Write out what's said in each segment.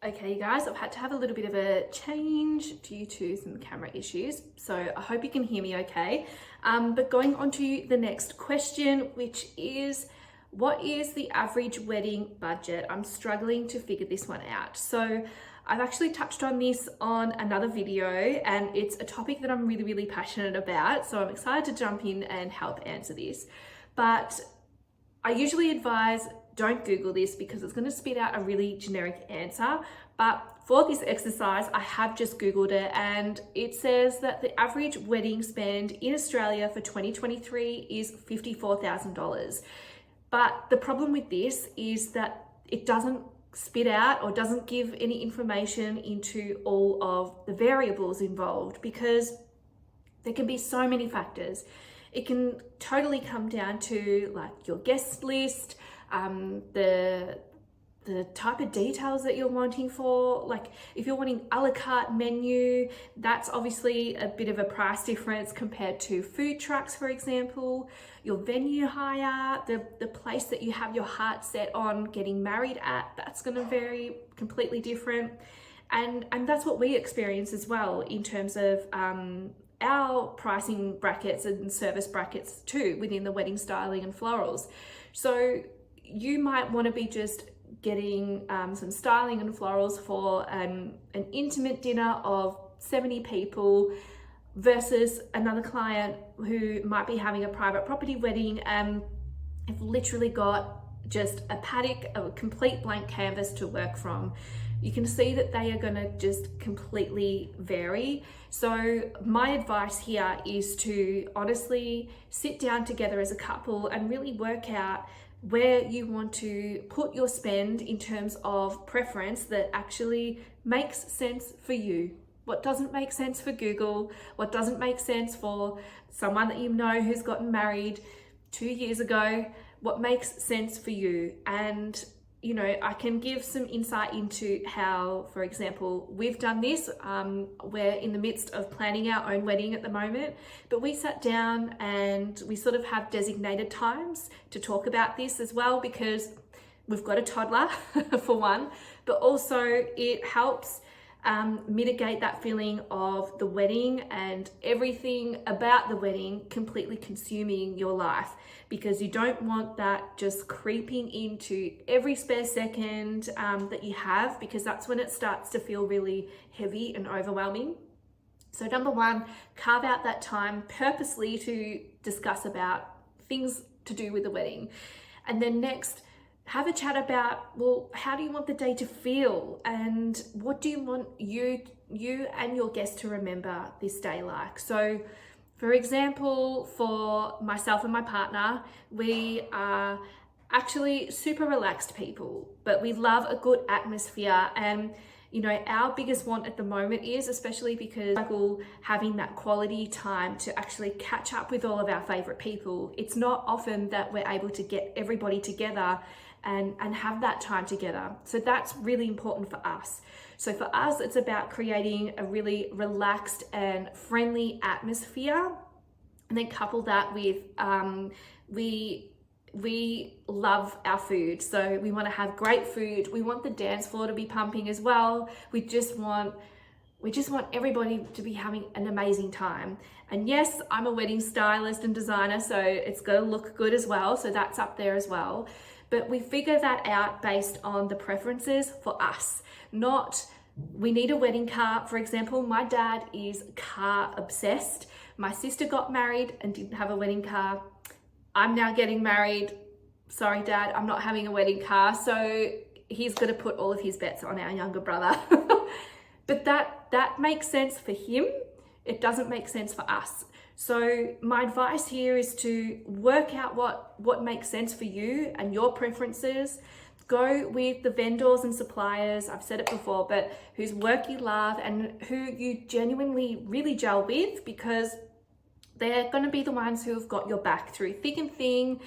Okay, you guys, I've had to have a little bit of a change due to some camera issues, so I hope you can hear me okay. But going on to the next question, which is, what is the average wedding budget? I'm struggling to figure this one out. So I've actually touched on this on another video, and it's a topic that I'm really passionate about, so I'm excited to jump in and help answer this. But I usually advise don't Google this because it's going to spit out a really generic answer. But for this exercise, I have just Googled it, and it says that the average wedding spend in Australia for 2023 is $54,000. But the problem with this is that it doesn't spit out or doesn't give any information into all of the variables involved, because there can be so many factors. It can totally come down to like your guest list, the type of details that you're wanting for. Like if you're wanting a la carte menu, that's obviously a bit of a price difference compared to food trucks, for example. Your venue hire, the place that you have your heart set on getting married at, that's going to vary completely different. And that's what we experience as well in terms of our pricing brackets and service brackets too within the wedding styling and florals. So you might want to be just getting some styling and florals for an intimate dinner of 70 people versus another client who might be having a private property wedding and have literally got just a paddock, a complete blank canvas to work from. You can see that they are going to just completely vary. So my advice here is to honestly sit down together as a couple and really work out where you want to put your spend in terms of preference that actually makes sense for you. What doesn't make sense for Google, what doesn't make sense for someone that you know who's gotten married 2 years ago, what makes sense for you. And you know, I can give some insight into how, for example, we've done this. We're in the midst of planning our own wedding at the moment, but we sat down and we sort of have designated times to talk about this as well, because we've got a toddler for one, but also it helps mitigate that feeling of the wedding and everything about the wedding completely consuming your life, because you don't want that just creeping into every spare second that you have, because that's when it starts to feel really heavy and overwhelming. So number one, carve out that time purposely to discuss about things to do with the wedding. And then next, have a chat about, well, how do you want the day to feel, and what do you want you and your guests to remember this day like? So for example, for myself and my partner, we are actually super relaxed people, but we love a good atmosphere. And you know, our biggest want at the moment is, especially because we're having that quality time to actually catch up with all of our favorite people. It's not often that we're able to get everybody together and have that time together. So that's really important for us. So for us, it's about creating a really relaxed and friendly atmosphere, and then couple that with we love our food. So we want to have great food. We want the dance floor to be pumping as well. We just want everybody to be having an amazing time. And yes, I'm a wedding stylist and designer, so it's got to look good as well. So that's up there as well. But we figure that out based on the preferences for us, not we need a wedding car. For example, my dad is car obsessed. My sister got married and didn't have a wedding car. I'm now getting married. Sorry, Dad, I'm not having a wedding car. So he's going to put all of his bets on our younger brother. But that makes sense for him. It doesn't make sense for us. So my advice here is to work out what makes sense for you and your preferences. Go with the vendors and suppliers, I've said it before, but whose work you love and who you genuinely really gel with, because they're going to be the ones who have got your back through thick and thin.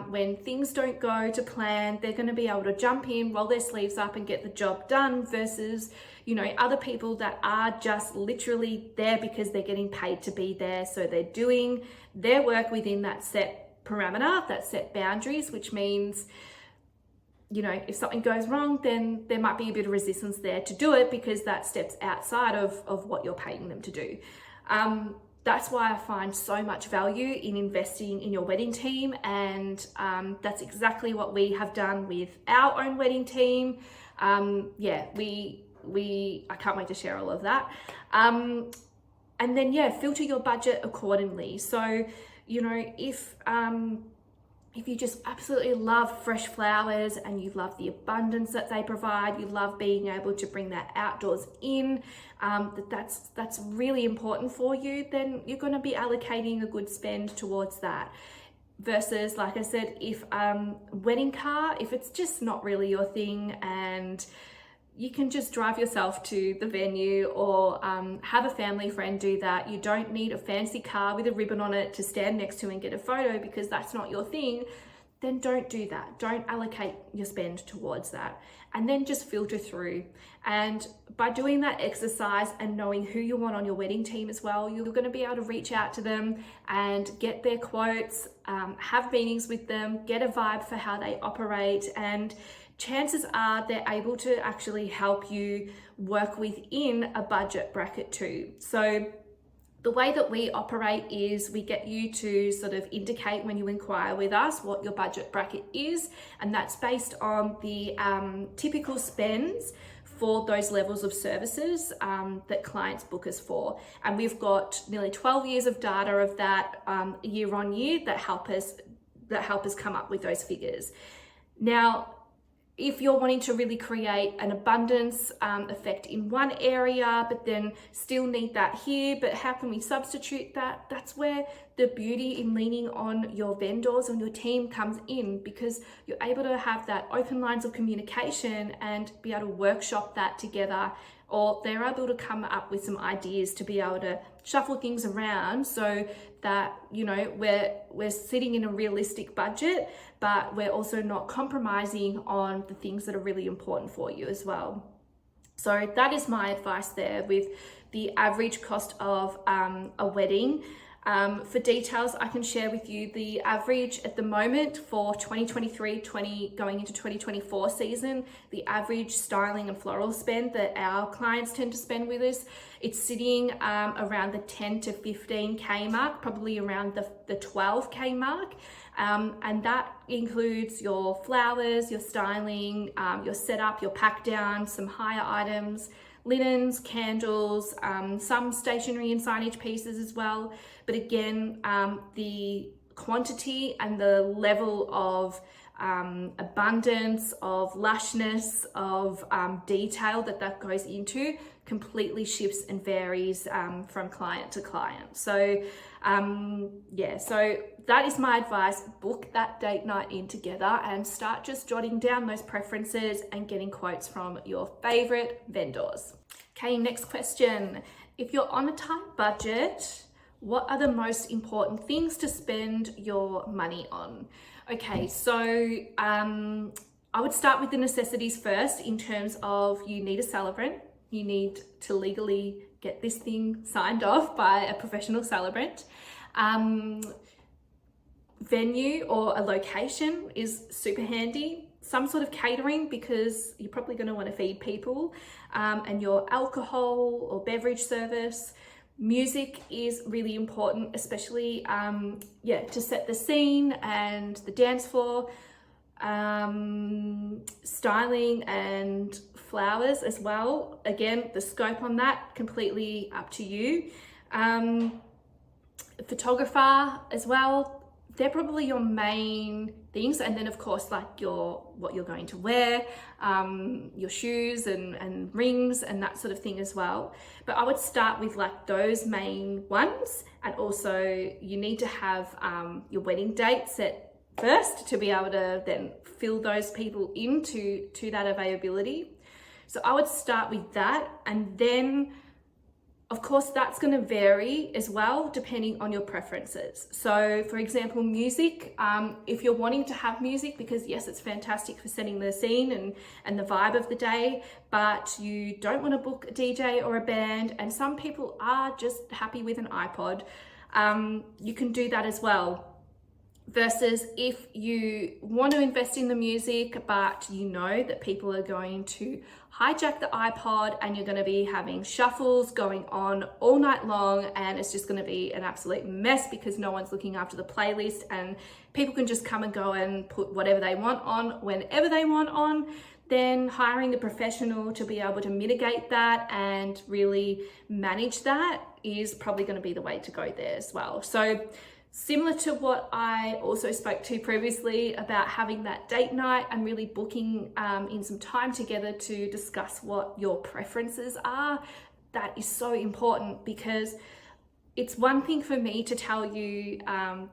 When things don't go to plan, they're going to be able to jump in, roll their sleeves up and get the job done, versus, you know, other people that are just literally there because they're getting paid to be there. So they're doing their work within that set parameter, that set boundaries, which means if something goes wrong, then there might be a bit of resistance there to do it because that steps outside of what you're paying them to do. That's why I find so much value in investing in your wedding team, and that's exactly what we have done with our own wedding team. I can't wait to share all of that. And then filter your budget accordingly. So, if you just absolutely love fresh flowers and you love the abundance that they provide, you love being able to bring that outdoors in, that's really important for you, then you're going to be allocating a good spend towards that. Versus, like I said, if wedding car, if it's just not really your thing and you can just drive yourself to the venue or have a family friend do that. You don't need a fancy car with a ribbon on it to stand next to and get a photo because that's not your thing. Then don't do that. Don't allocate your spend towards that. And then just filter through. And by doing that exercise and knowing who you want on your wedding team as well, you're going to be able to reach out to them and get their quotes, have meetings with them, get a vibe for how they operate, and chances are they're able to actually help you work within a budget bracket too. So the way that we operate is we get you to sort of indicate when you inquire with us what your budget bracket is, and that's based on the typical spends for those levels of services that clients book us for. And we've got nearly 12 years of data of that year on year that help us come up with those figures. Now, if you're wanting to really create an abundance effect in one area, but then still need that here, but how can we substitute that? That's where the beauty in leaning on your vendors, on your team comes in, because you're able to have that open lines of communication and be able to workshop that together, or they're able to come up with some ideas to be able to shuffle things around so that, we're sitting in a realistic budget, but we're also not compromising on the things that are really important for you as well. So that is my advice there with the average cost of a wedding. For details, I can share with you the average at the moment for 2023, going into 2024 season, the average styling and floral spend that our clients tend to spend with us. It's sitting around the 10 to 15K mark, probably around the 12K mark. And that includes your flowers, your styling, your setup, your pack down, some higher items, linens, candles, some stationery and signage pieces as well. But again, the quantity and the level of abundance, of lushness, of detail that goes into completely shifts and varies from client to client. So so that is my advice. Book that date night in together and start just jotting down those preferences and getting quotes from your favorite vendors. Okay, next question. If you're on a tight budget, what are the most important things to spend your money on? Okay, so I would start with the necessities first in terms of you need a celebrant. You need to legally get this thing signed off by a professional celebrant. Venue or a location is super handy. Some sort of catering, because you're probably going to want to feed people, and your alcohol or beverage service. Music is really important, especially to set the scene and the dance floor. Styling and flowers as well. Again, the scope on that, completely up to you. Photographer as well. They're probably your main things. And then of course, like what you're going to wear, your shoes and rings and that sort of thing as well. But I would start with like those main ones. And also you need to have your wedding date set first to be able to then fill those people into that availability. So I would start with that, and then of course that's going to vary as well depending on your preferences. So for example, music, if you're wanting to have music, because yes, it's fantastic for setting the scene and the vibe of the day, but you don't want to book a DJ or a band, and some people are just happy with an iPod, you can do that as well. Versus if you want to invest in the music, but you know that people are going to hijack the iPod and you're going to be having shuffles going on all night long, and it's just going to be an absolute mess because no one's looking after the playlist and people can just come and go and put whatever they want on whenever they want on, then hiring a professional to be able to mitigate that and really manage that is probably going to be the way to go there as well. So similar to what I also spoke to previously about having that date night and really booking in some time together to discuss what your preferences are, that is so important, because it's one thing for me to tell you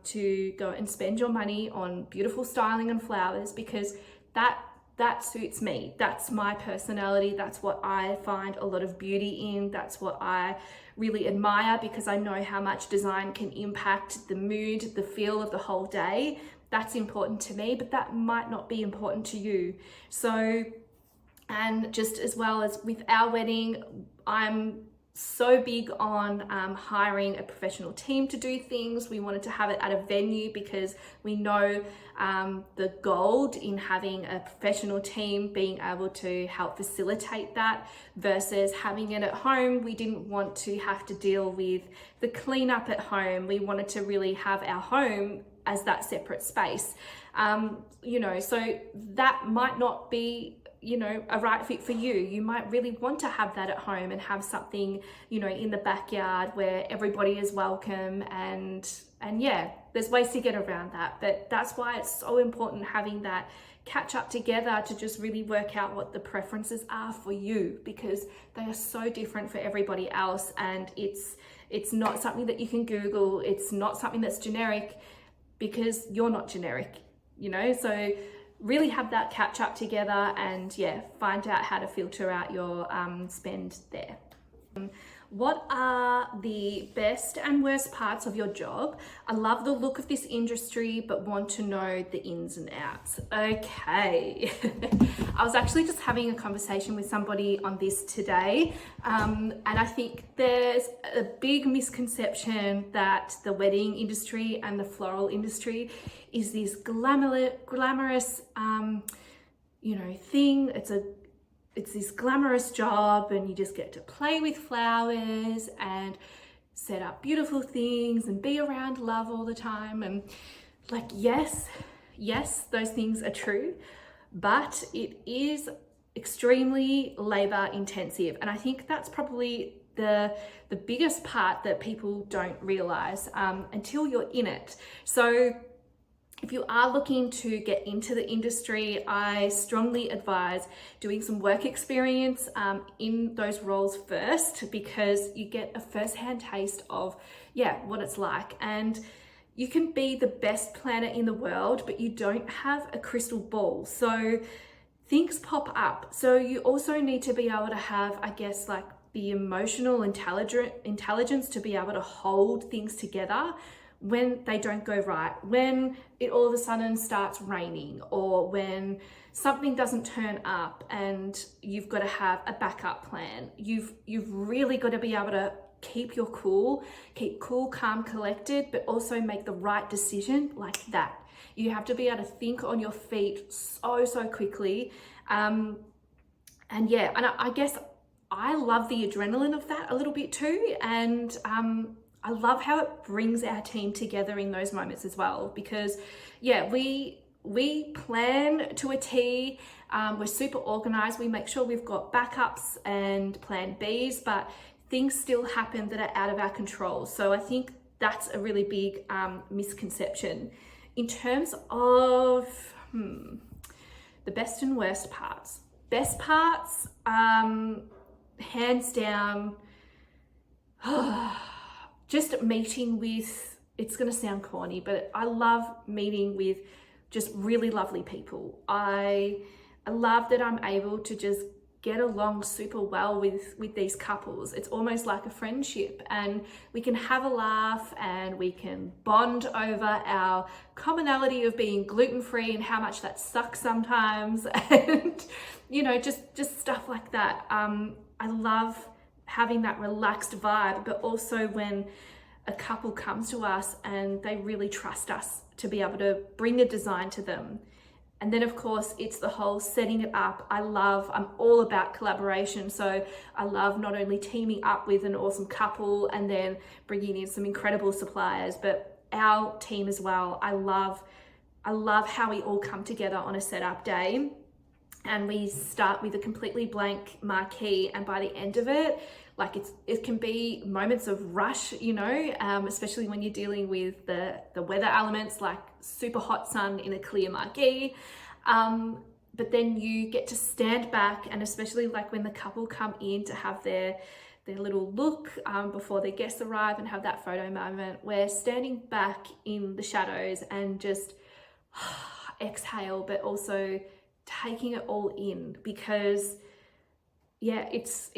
to go and spend your money on beautiful styling and flowers, because that suits me. That's my personality. That's what I find a lot of beauty in. That's what I really admire, because I know how much design can impact the mood, the feel of the whole day. That's important to me, but that might not be important to you. So, and just as well as with our wedding, I'm so big on hiring a professional team to do things. We wanted to have it at a venue because we know the gold in having a professional team being able to help facilitate that versus having it at home. We didn't want to have to deal with the cleanup at home. We wanted to really have our home as that separate space. So that might not be a right fit for you. You might really want to have that at home and have something, in the backyard where everybody is welcome, and yeah, there's ways to get around that. But that's why it's so important having that catch up together to just really work out what the preferences are for you, because they are so different for everybody else, and it's not something that you can Google. It's not something that's generic, because you're not generic, so really have that catch up together and find out how to filter out your spend there. What are the best and worst parts of your job? I love the look of this industry, but want to know the ins and outs. Okay. I was actually just having a conversation with somebody on this today. And I think there's a big misconception that the wedding industry and the floral industry is this glamorous, thing. It's this glamorous job, and you just get to play with flowers and set up beautiful things and be around love all the time. And yes, those things are true, but it is extremely labor intensive. And I think that's probably the biggest part that people don't realize until you're in it. So if you are looking to get into the industry, I strongly advise doing some work experience in those roles first, because you get a first-hand taste of, what it's like. And you can be the best planner in the world, but you don't have a crystal ball. So things pop up. So you also need to be able to have, the emotional intelligence to be able to hold things together when they don't go right, when it all of a sudden starts raining, or when something doesn't turn up and you've got to have a backup plan. You've really got to be able to keep cool, calm, collected, but also make the right decision like that. You have to be able to think on your feet so quickly. And I guess I love the adrenaline of that a little bit too. And I love how it brings our team together in those moments as well, because we plan to a T. We're super organized. We make sure we've got backups and plan Bs, but things still happen that are out of our control. So I think that's a really big misconception. In terms of the best and worst parts. Best parts, hands down, just meeting with, it's going to sound corny, but I love meeting with just really lovely people. I love that I'm able to just get along super well with these couples. It's almost like a friendship, and we can have a laugh and we can bond over our commonality of being gluten-free and how much that sucks sometimes, and just stuff like that. I love having that relaxed vibe, but also when a couple comes to us and they really trust us to be able to bring a design to them. And then of course, it's the whole setting it up. I'm all about collaboration. So I love not only teaming up with an awesome couple and then bringing in some incredible suppliers, but our team as well. I love how we all come together on a setup day, and we start with a completely blank marquee, and by the end of it, like it can be moments of rush, you know, especially when you're dealing with the weather elements, like super hot sun in a clear marquee. But then you get to stand back, and especially like when the couple come in to have their little look before their guests arrive and have that photo moment, we're standing back in the shadows and just exhale, but also taking it all in, because yeah, it's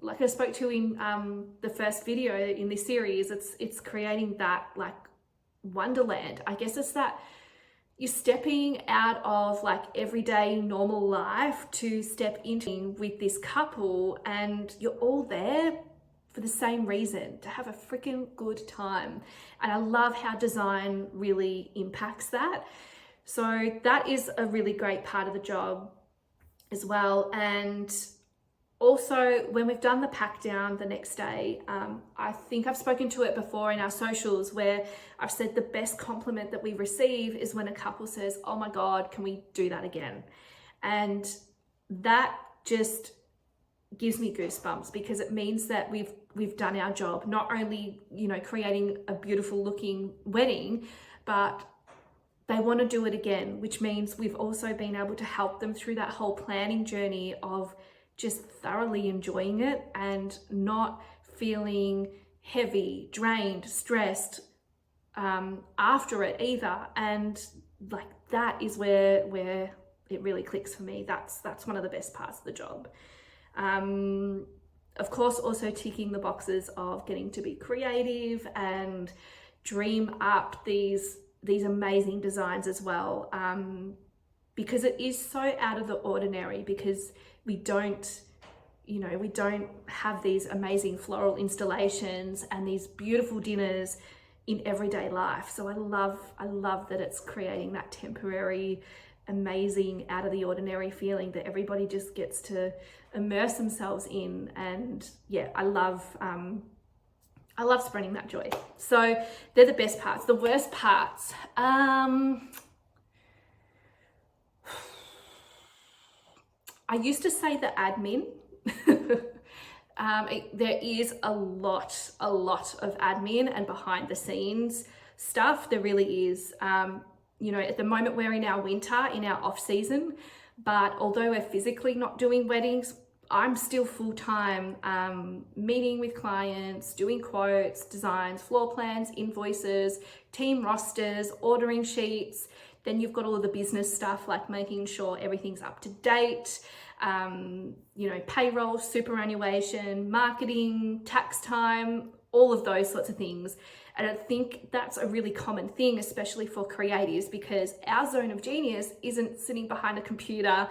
like I spoke to in the first video in this series, it's creating that like wonderland. I guess it's that you're stepping out of like everyday normal life to step into with this couple, and you're all there for the same reason, to have a freaking good time. And I love how design really impacts that. So that is a really great part of the job as well. And also when we've done the pack down the next day, I think I've spoken to it before in our socials, where I've said the best compliment that we receive is when a couple says, "Oh my God, can we do that again?" And that just gives me goosebumps, because it means that we've done our job, not only, you know, creating a beautiful looking wedding, but they want to do it again, which means we've also been able to help them through that whole planning journey of just thoroughly enjoying it and not feeling heavy, drained, stressed after it either. And like that is where it really clicks for me. That's one of the best parts of the job. Of course, also ticking the boxes of getting to be creative and dream up these amazing designs as well, because it is so out of the ordinary, because we don't have these amazing floral installations and these beautiful dinners in everyday life. So I love that it's creating that temporary, amazing, out of the ordinary feeling that everybody just gets to immerse themselves in. And yeah, I love spreading that joy. So they're the best parts. The worst parts, I used to say the admin. There is a lot of admin and behind the scenes stuff. There really is. You know, at the moment we're in our winter, in our off season, but although we're physically not doing weddings, I'm still full-time meeting with clients, doing quotes, designs, floor plans, invoices, team rosters, ordering sheets. Then you've got all of the business stuff, like making sure everything's up to date, you know, payroll, superannuation, marketing, tax time, all of those sorts of things. And I think that's a really common thing, especially for creatives, because our zone of genius isn't sitting behind a computer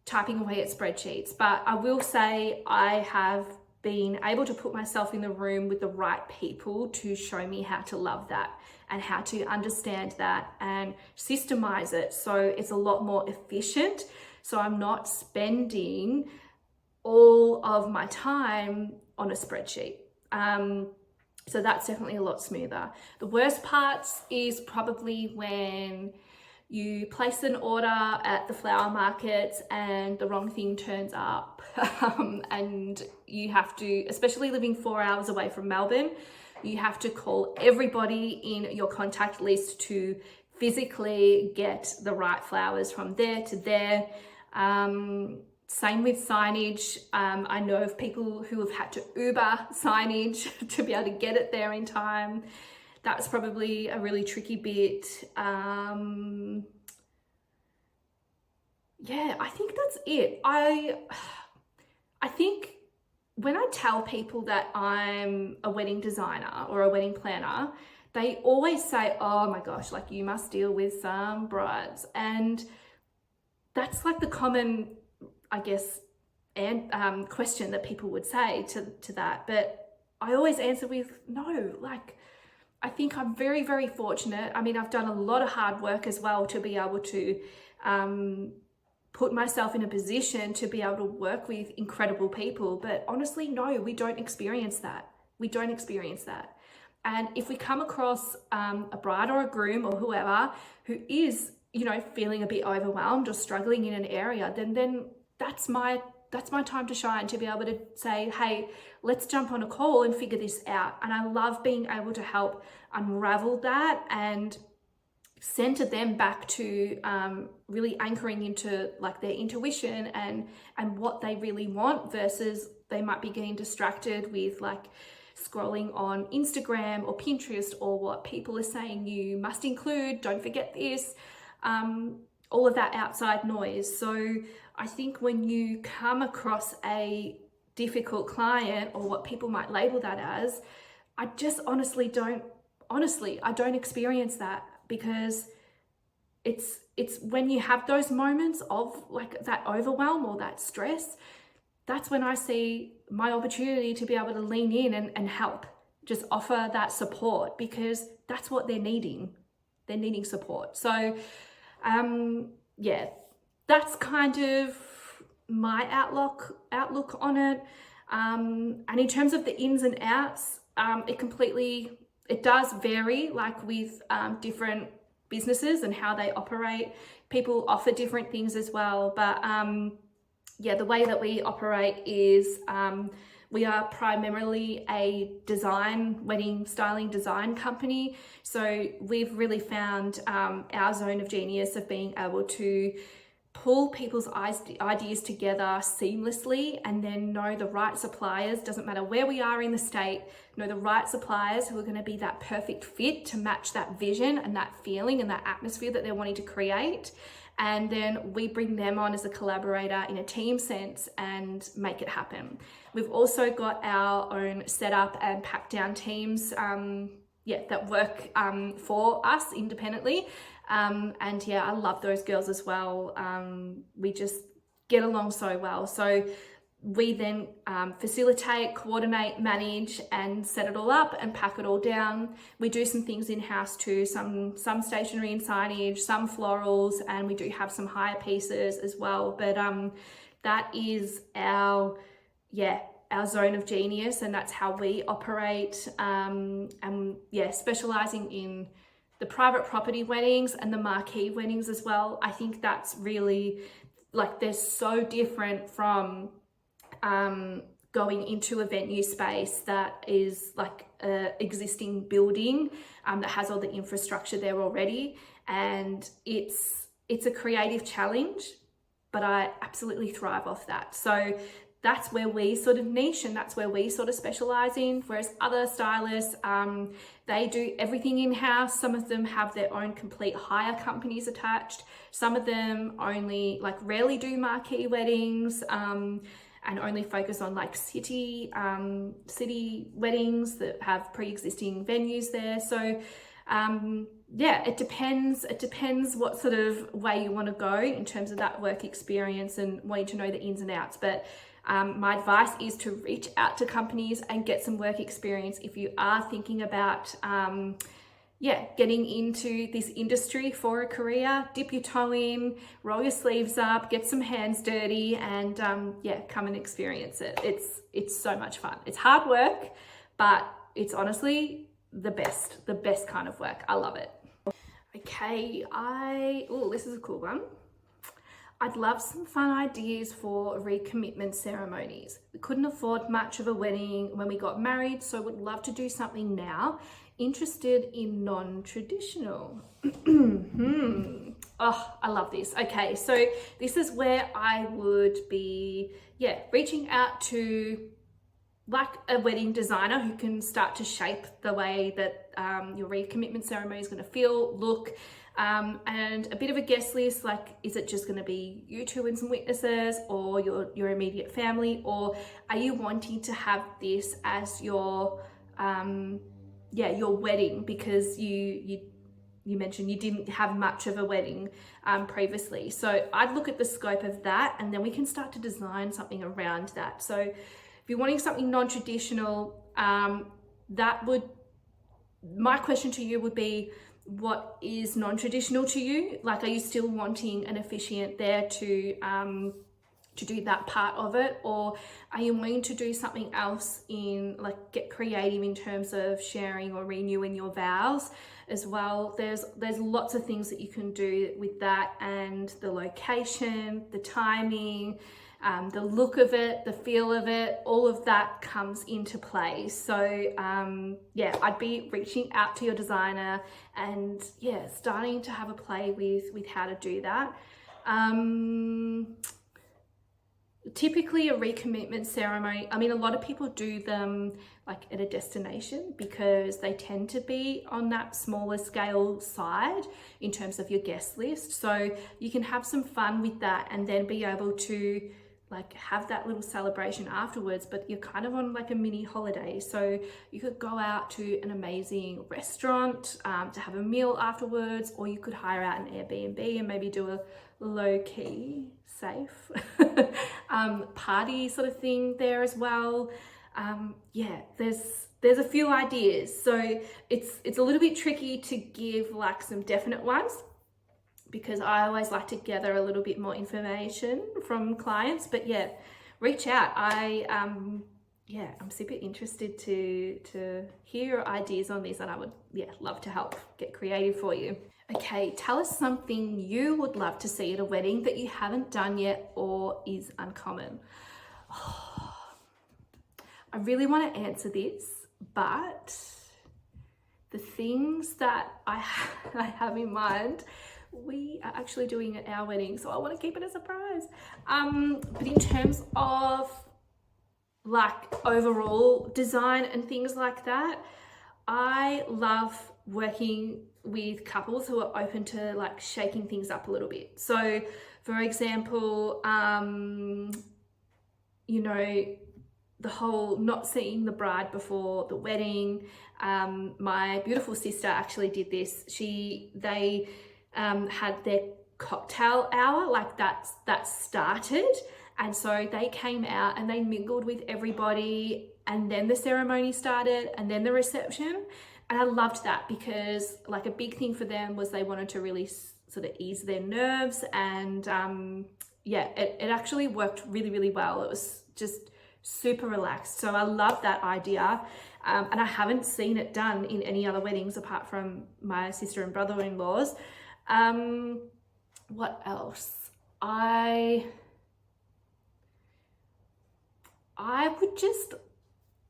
typing away at spreadsheets. But I will say I have been able to put myself in the room with the right people to show me how to love that and how to understand that and systemize it so it's a lot more efficient. So I'm not spending all of my time on a spreadsheet. So that's definitely a lot smoother. The worst parts is probably when you place an order at the flower markets and the wrong thing turns up, and you have to, especially living 4 hours away from Melbourne, you have to call everybody in your contact list to physically get the right flowers from there to there. Same with signage. I know of people who have had to Uber signage to be able to get it there in time. That's probably a really tricky bit. Yeah, I think that's it. I think when I tell people that I'm a wedding designer or a wedding planner, they always say, "Oh my gosh, like you must deal with some brides." And that's like the common, I guess, and question that people would say to that. But I always answer with, no, like I think I'm very, very fortunate. I mean, I've done a lot of hard work as well to be able to put myself in a position to be able to work with incredible people. But honestly, no, we don't experience that. We don't experience that. And if we come across a bride or a groom or whoever who is, you know, feeling a bit overwhelmed or struggling in an area, then that's my time to shine, to be able to say, hey, let's jump on a call and figure this out. And I love being able to help unravel that and center them back to really anchoring into like their intuition and what they really want, versus they might be getting distracted with like scrolling on Instagram or Pinterest, or what people are saying you must include, don't forget this, all of that outside noise. So I think when you come across a difficult client, or what people might label that as, I just I don't experience that, because it's when you have those moments of like that overwhelm or that stress, that's when I see my opportunity to be able to lean in and help, just offer that support, because that's what they're needing. They're needing support. So yeah, that's kind of my outlook on it. And in terms of the ins and outs, it does vary, like with different businesses and how they operate. People offer different things as well, but yeah, the way that we operate is we are primarily a wedding styling design company. So we've really found our zone of genius of being able to pull people's ideas together seamlessly, and then know the right suppliers, doesn't matter where we are in the state, know the right suppliers who are going to be that perfect fit to match that vision and that feeling and that atmosphere that they're wanting to create. And then we bring them on as a collaborator in a team sense and make it happen. We've also got our own setup and pack down teams that work for us independently. And yeah, I love those girls as well. We just get along so well. So we then facilitate, coordinate, manage, and set it all up and pack it all down. We do some things in-house too, some stationery and signage, some florals, and we do have some hire pieces as well. But that is our zone of genius, and that's how we operate. And yeah, specializing in the private property weddings and the marquee weddings as well. I think that's really, like, they're so different from going into a venue space that is like a existing building that has all the infrastructure there already, and it's a creative challenge, but I absolutely thrive off that. So that's where we sort of niche, and that's where we sort of specialize in. Whereas other stylists, they do everything in-house. Some of them have their own complete hire companies attached. Some of them only, like, rarely do marquee weddings, and only focus on like city weddings that have pre-existing venues there. So yeah, it depends what sort of way you want to go in terms of that work experience and wanting to know the ins and outs. But my advice is to reach out to companies and get some work experience if you are thinking about getting into this industry for a career. Dip your toe in, roll your sleeves up, get some hands dirty, and come and experience it. It's so much fun. It's hard work, but it's honestly the best kind of work. I love it. Okay, this is a cool one. I'd love some fun ideas for recommitment ceremonies. We couldn't afford much of a wedding when we got married, so would love to do something now. Interested in non-traditional. Oh, I love this. Okay, so this is where I would be, reaching out to like a wedding designer who can start to shape the way that your recommitment ceremony is going to feel, look, and a bit of a guest list. Like, is it just going to be you two and some witnesses, or your immediate family, or are you wanting to have this as your wedding because you mentioned you didn't have much of a wedding previously. So I'd look at the scope of that, and then we can start to design something around that. So if you're wanting something non-traditional, that would my question to you would be, what is non-traditional to you? Like, are you still wanting an officiant there to do that part of it, or are you wanting to do something else, in like get creative in terms of sharing or renewing your vows as well? There's lots of things that you can do with that, and the location, the timing, the look of it, the feel of it, all of that comes into play. So yeah, I'd be reaching out to your designer and yeah, starting to have a play with how to do that. Typically a recommitment ceremony, I mean, a lot of people do them like at a destination because they tend to be on that smaller scale side in terms of your guest list. So you can have some fun with that and then be able to like have that little celebration afterwards, but you're kind of on like a mini holiday. So you could go out to an amazing restaurant to have a meal afterwards, or you could hire out an Airbnb and maybe do a low-key, safe party sort of thing there as well. Yeah, there's a few ideas. So it's a little bit tricky to give like some definite ones, because I always like to gather a little bit more information from clients. But yeah, reach out. I'm super interested to hear your ideas on this, and I would love to help get creative for you. Okay, tell us something you would love to see at a wedding that you haven't done yet or is uncommon. I really want to answer this, but the things that I have in mind, we are actually doing at our wedding, so I want to keep it a surprise. But in terms of like overall design and things like that, I love working with couples who are open to like shaking things up a little bit. So for example, you know, the whole not seeing the bride before the wedding. My beautiful sister actually did this. They had their cocktail hour, like that started, and so they came out and they mingled with everybody, and then the ceremony started, and then the reception. And I loved that, because like a big thing for them was they wanted to really sort of ease their nerves, and yeah, it actually worked really, really well. It was just super relaxed. So I love that idea. And I haven't seen it done in any other weddings apart from my sister and brother-in-law's. What else? I would just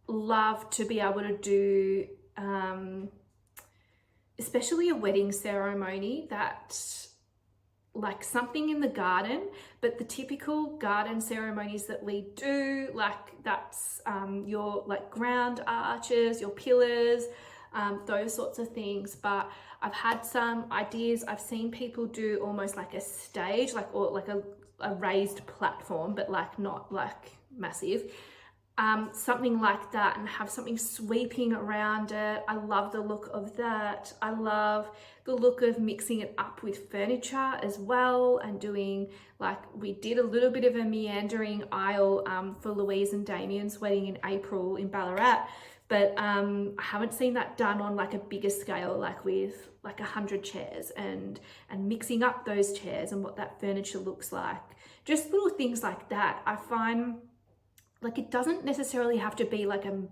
love to be able to do especially a wedding ceremony that like something in the garden, but the typical garden ceremonies that we do, like that's your like ground arches, your pillars, those sorts of things. But I've had some ideas. I've seen people do almost like a stage, like, or like a raised platform, but like not like massive. Something like that, and have something sweeping around it. I love the look of that. I love the look of mixing it up with furniture as well, and doing like, we did a little bit of a meandering aisle for Louise and Damien's wedding in April in Ballarat, but I haven't seen that done on like a bigger scale, like with like 100 chairs and mixing up those chairs and what that furniture looks like. Just little things like that. I find like it doesn't necessarily have to be like a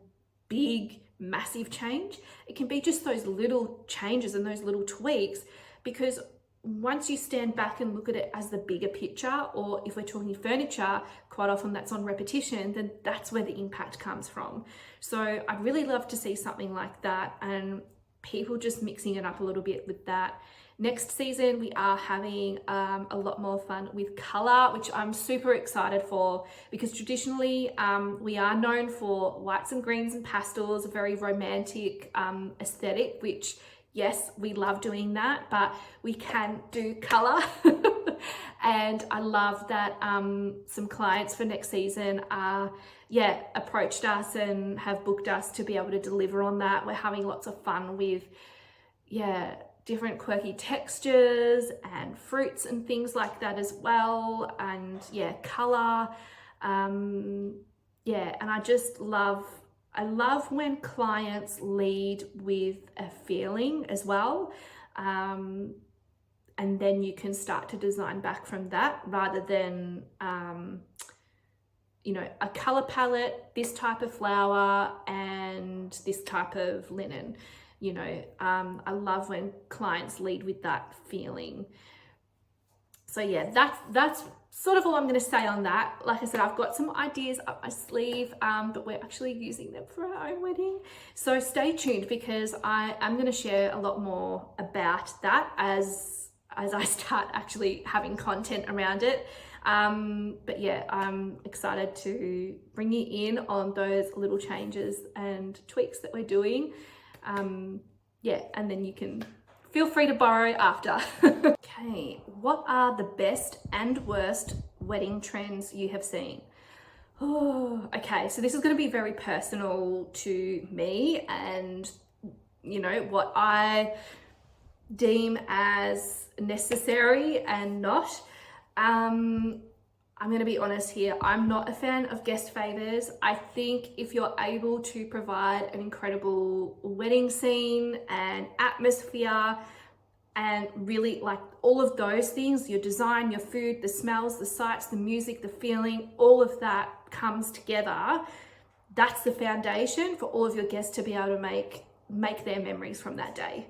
big, massive change. It can be just those little changes and those little tweaks, because once you stand back and look at it as the bigger picture, or if we're talking furniture, quite often that's on repetition, then that's where the impact comes from. So I'd really love to see something like that, and people just mixing it up a little bit with that. Next season, we are having a lot more fun with color, which I'm super excited for, because traditionally we are known for whites and greens and pastels, a very romantic aesthetic, which yes, we love doing that, but we can do color. And I love that some clients for next season approached us and have booked us to be able to deliver on that. We're having lots of fun with different quirky textures and fruits and things like that as well, and color. And I just love I love when clients lead with a feeling as well. And then you can start to design back from that rather than, you know, a color palette, this type of flower and this type of linen. You know, I love when clients lead with that feeling. So yeah, that's sort of all I'm going to say on that. Like I said, I've got some ideas up my sleeve, but we're actually using them for our own wedding. So stay tuned, because I am going to share a lot more about that as I start actually having content around it. But yeah, I'm excited to bring you in on those little changes and tweaks that we're doing. Yeah, and then you can feel free to borrow after. Okay, what are the best and worst wedding trends you have seen? Oh, okay, so this is going to be very personal to me and, you know, what I deem as necessary and not. I'm going to be honest here. I'm not a fan of guest favors. I think if you're able to provide an incredible wedding scene and atmosphere and really like all of those things, your design, your food, the smells, the sights, the music, the feeling, all of that comes together. That's the foundation for all of your guests to be able to make their memories from that day.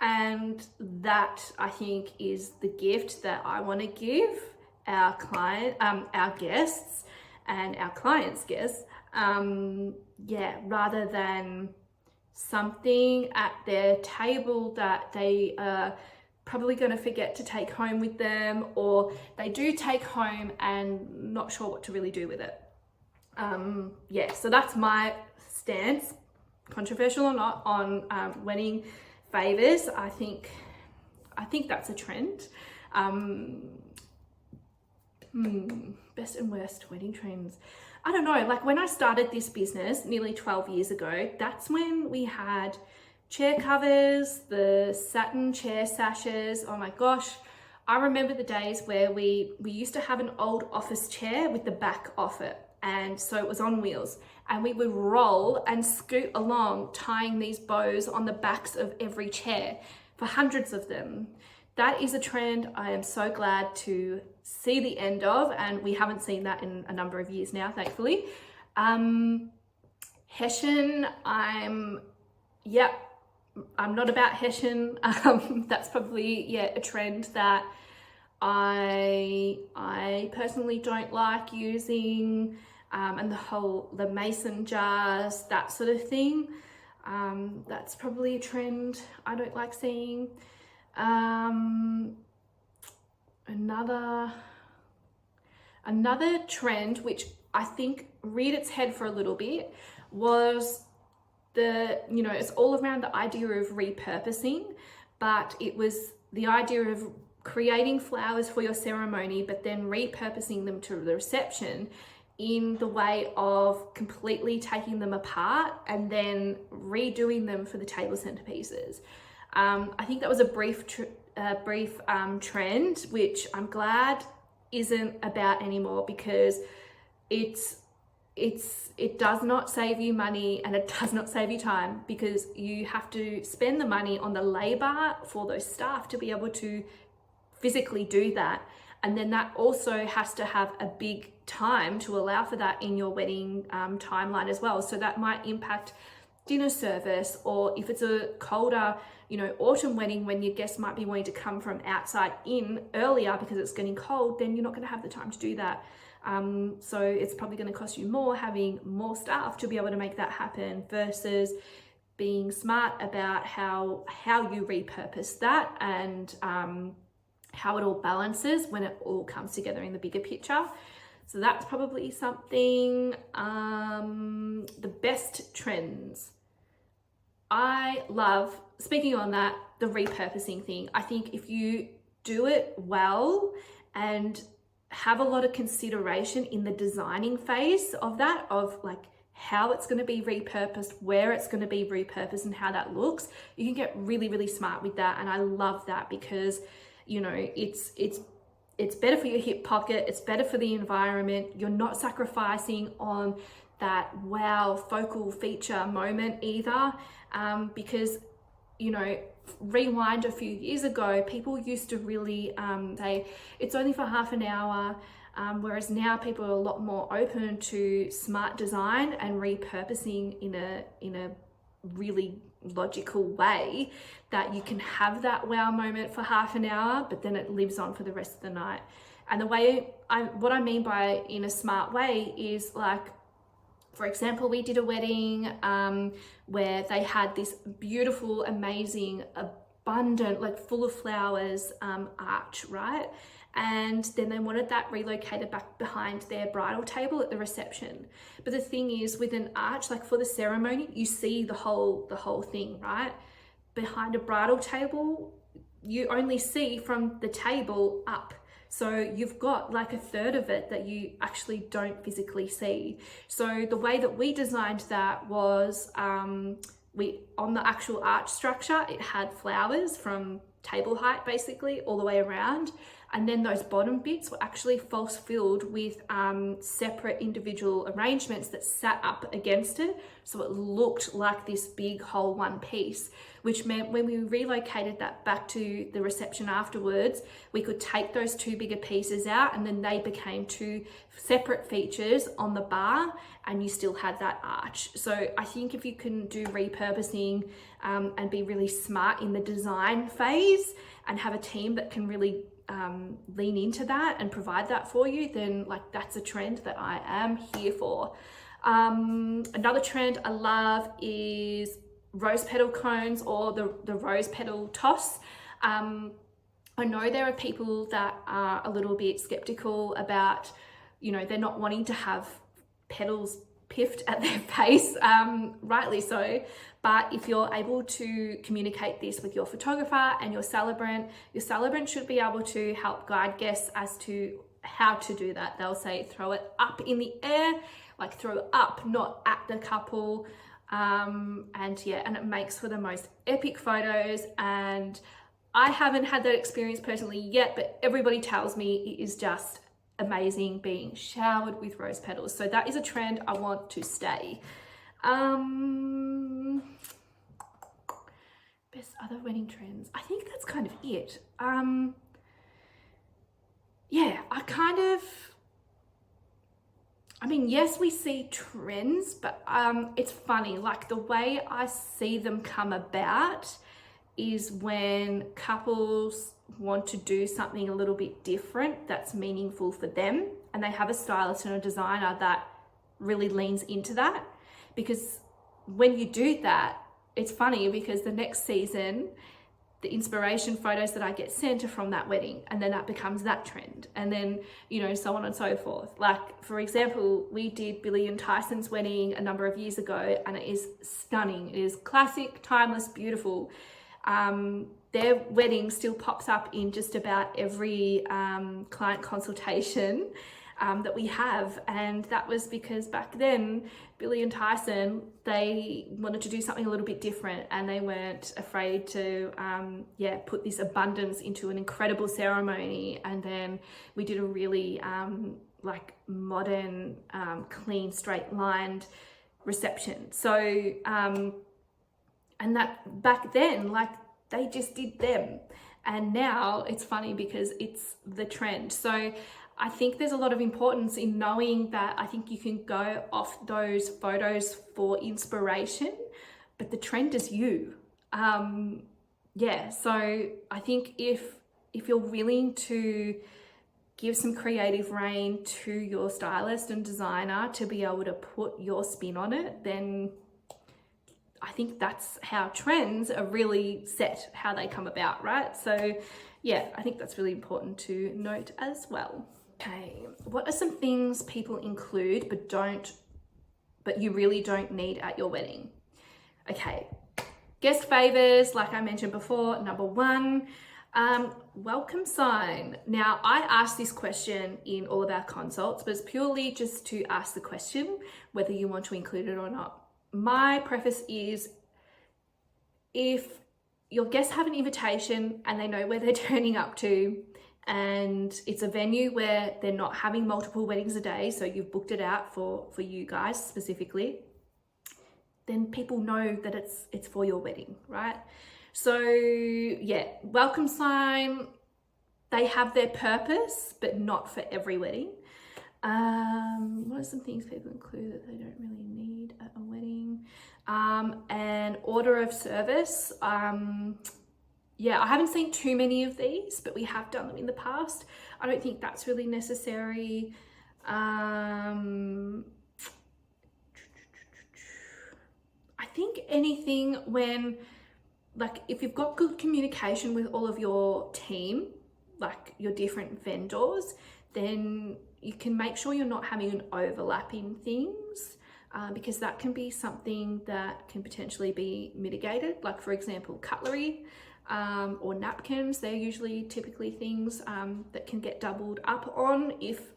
And that, I think, is the gift that I want to give our our guests and our clients' guests. Yeah, rather than something at their table that they are probably going to forget to take home with them, or they do take home and not sure what to really do with it. Yeah, so that's my stance, controversial or not, on wedding favors. I think that's a trend. Best and worst wedding trends. I don't know, like when I started this business nearly 12 years ago, that's when we had chair covers, the satin chair sashes. Oh my gosh, I remember the days where we used to have an old office chair with the back off it, and so it was on wheels, and we would roll and scoot along tying these bows on the backs of every chair for hundreds of them. That is a trend I am so glad to see the end of, and we haven't seen that in a number of years now, thankfully. Hessian, I'm not about Hessian. That's probably, a trend that I personally don't like using, and the mason jars, that sort of thing. That's probably a trend I don't like seeing. Another trend which I think reared its head for a little bit was it's all around the idea of repurposing, but it was the idea of creating flowers for your ceremony, but then repurposing them to the reception in the way of completely taking them apart and then redoing them for the table centerpieces. I think that was a brief trend, which I'm glad isn't about anymore, because it does not save you money and it does not save you time, because you have to spend the money on the labor for those staff to be able to physically do that. And then that also has to have a big time to allow for that in your wedding timeline as well. So that might impact dinner service, or if it's a colder, autumn wedding when your guests might be wanting to come from outside in earlier because it's getting cold, then you're not going to have the time to do that. So it's probably going to cost you more having more staff to be able to make that happen, versus being smart about how you repurpose that and how it all balances when it all comes together in the bigger picture. So that's probably something. The best trends. I love, speaking on that, the repurposing thing. I think if you do it well and have a lot of consideration in the designing phase of that, of like how it's going to be repurposed, where it's going to be repurposed, and how that looks, you can get really, really smart with that. And I love that, because it's better for your hip pocket, it's better for the environment. You're not sacrificing on that wow focal feature moment either, because, you know, rewind a few years ago, people used to really say it's only for half an hour, whereas now people are a lot more open to smart design and repurposing in a really logical way, that you can have that wow moment for half an hour, but then it lives on for the rest of the night. And the way what I mean by in a smart way is, like, for example, we did a wedding where they had this beautiful, amazing, abundant, like full of flowers arch, right? And then they wanted that relocated back behind their bridal table at the reception. But the thing is, with an arch, like for the ceremony, you see the whole thing, right? Behind a bridal table, you only see from the table up. So you've got like a third of it that you actually don't physically see. So the way that we designed that was, on the actual arch structure, it had flowers from table height basically all the way around. And then those bottom bits were actually false filled with separate individual arrangements that sat up against it. So it looked like this big whole one piece, which meant when we relocated that back to the reception afterwards, we could take those two bigger pieces out, and then they became two separate features on the bar, and you still had that arch. So I think if you can do repurposing and be really smart in the design phase and have a team that can really lean into that and provide that for you, then like that's a trend that I am here for. Another trend I love is rose petal cones, or the rose petal toss. I know there are people that are a little bit skeptical about, you know, they're not wanting to have petals piffed at their face, rightly so. But if you're able to communicate this with your photographer and your celebrant should be able to help guide guests as to how to do that. They'll say, throw it up in the air, like throw it up, not at the couple. And it makes for the most epic photos. And I haven't had that experience personally yet, but everybody tells me it is just amazing being showered with rose petals. So that is a trend I want to stay. Best other wedding trends. I think that's kind of it. Yes, we see trends, but it's funny, like the way I see them come about is when couples want to do something a little bit different that's meaningful for them, and they have a stylist and a designer that really leans into that. Because when you do that, it's funny because the next season, the inspiration photos that I get sent are from that wedding, and then that becomes that trend, and then, you know, so on and so forth. Like, for example, we did Billy and Tyson's wedding a number of years ago, and it is stunning. It is classic, timeless, beautiful. Their wedding still pops up in just about every client consultation that we have, and that was because back then Billy and Tyson, they wanted to do something a little bit different, and they weren't afraid to put this abundance into an incredible ceremony. And then we did a really modern, clean, straight lined reception. So and that back then, like, they just did them, and now it's funny because it's the trend. So I think there's a lot of importance in knowing that I think you can go off those photos for inspiration, but the trend is you. So I think if you're willing to give some creative rein to your stylist and designer to be able to put your spin on it, then I think that's how trends are really set, how they come about, right? So yeah, I think that's really important to note as well. Okay, what are some things people include but you really don't need at your wedding? Okay, guest favors, like I mentioned before, number one, welcome sign. Now, I asked this question in all of our consults, but it's purely just to ask the question whether you want to include it or not. My preface is, if your guests have an invitation and they know where they're turning up to, and it's a venue where they're not having multiple weddings a day, so you've booked it out for you guys specifically, then people know that it's for your wedding, right? So yeah, welcome sign, they have their purpose, but not for every wedding. What are some things people include that they don't really need at a wedding? An order of service. Yeah, I haven't seen too many of these, but we have done them in the past. I don't think that's really necessary. I think anything when, like, if you've got good communication with all of your team, like your different vendors, then you can make sure you're not having an overlap in things, because that can be something that can potentially be mitigated. Like, for example, cutlery or napkins, they're usually typically things that can get doubled up on if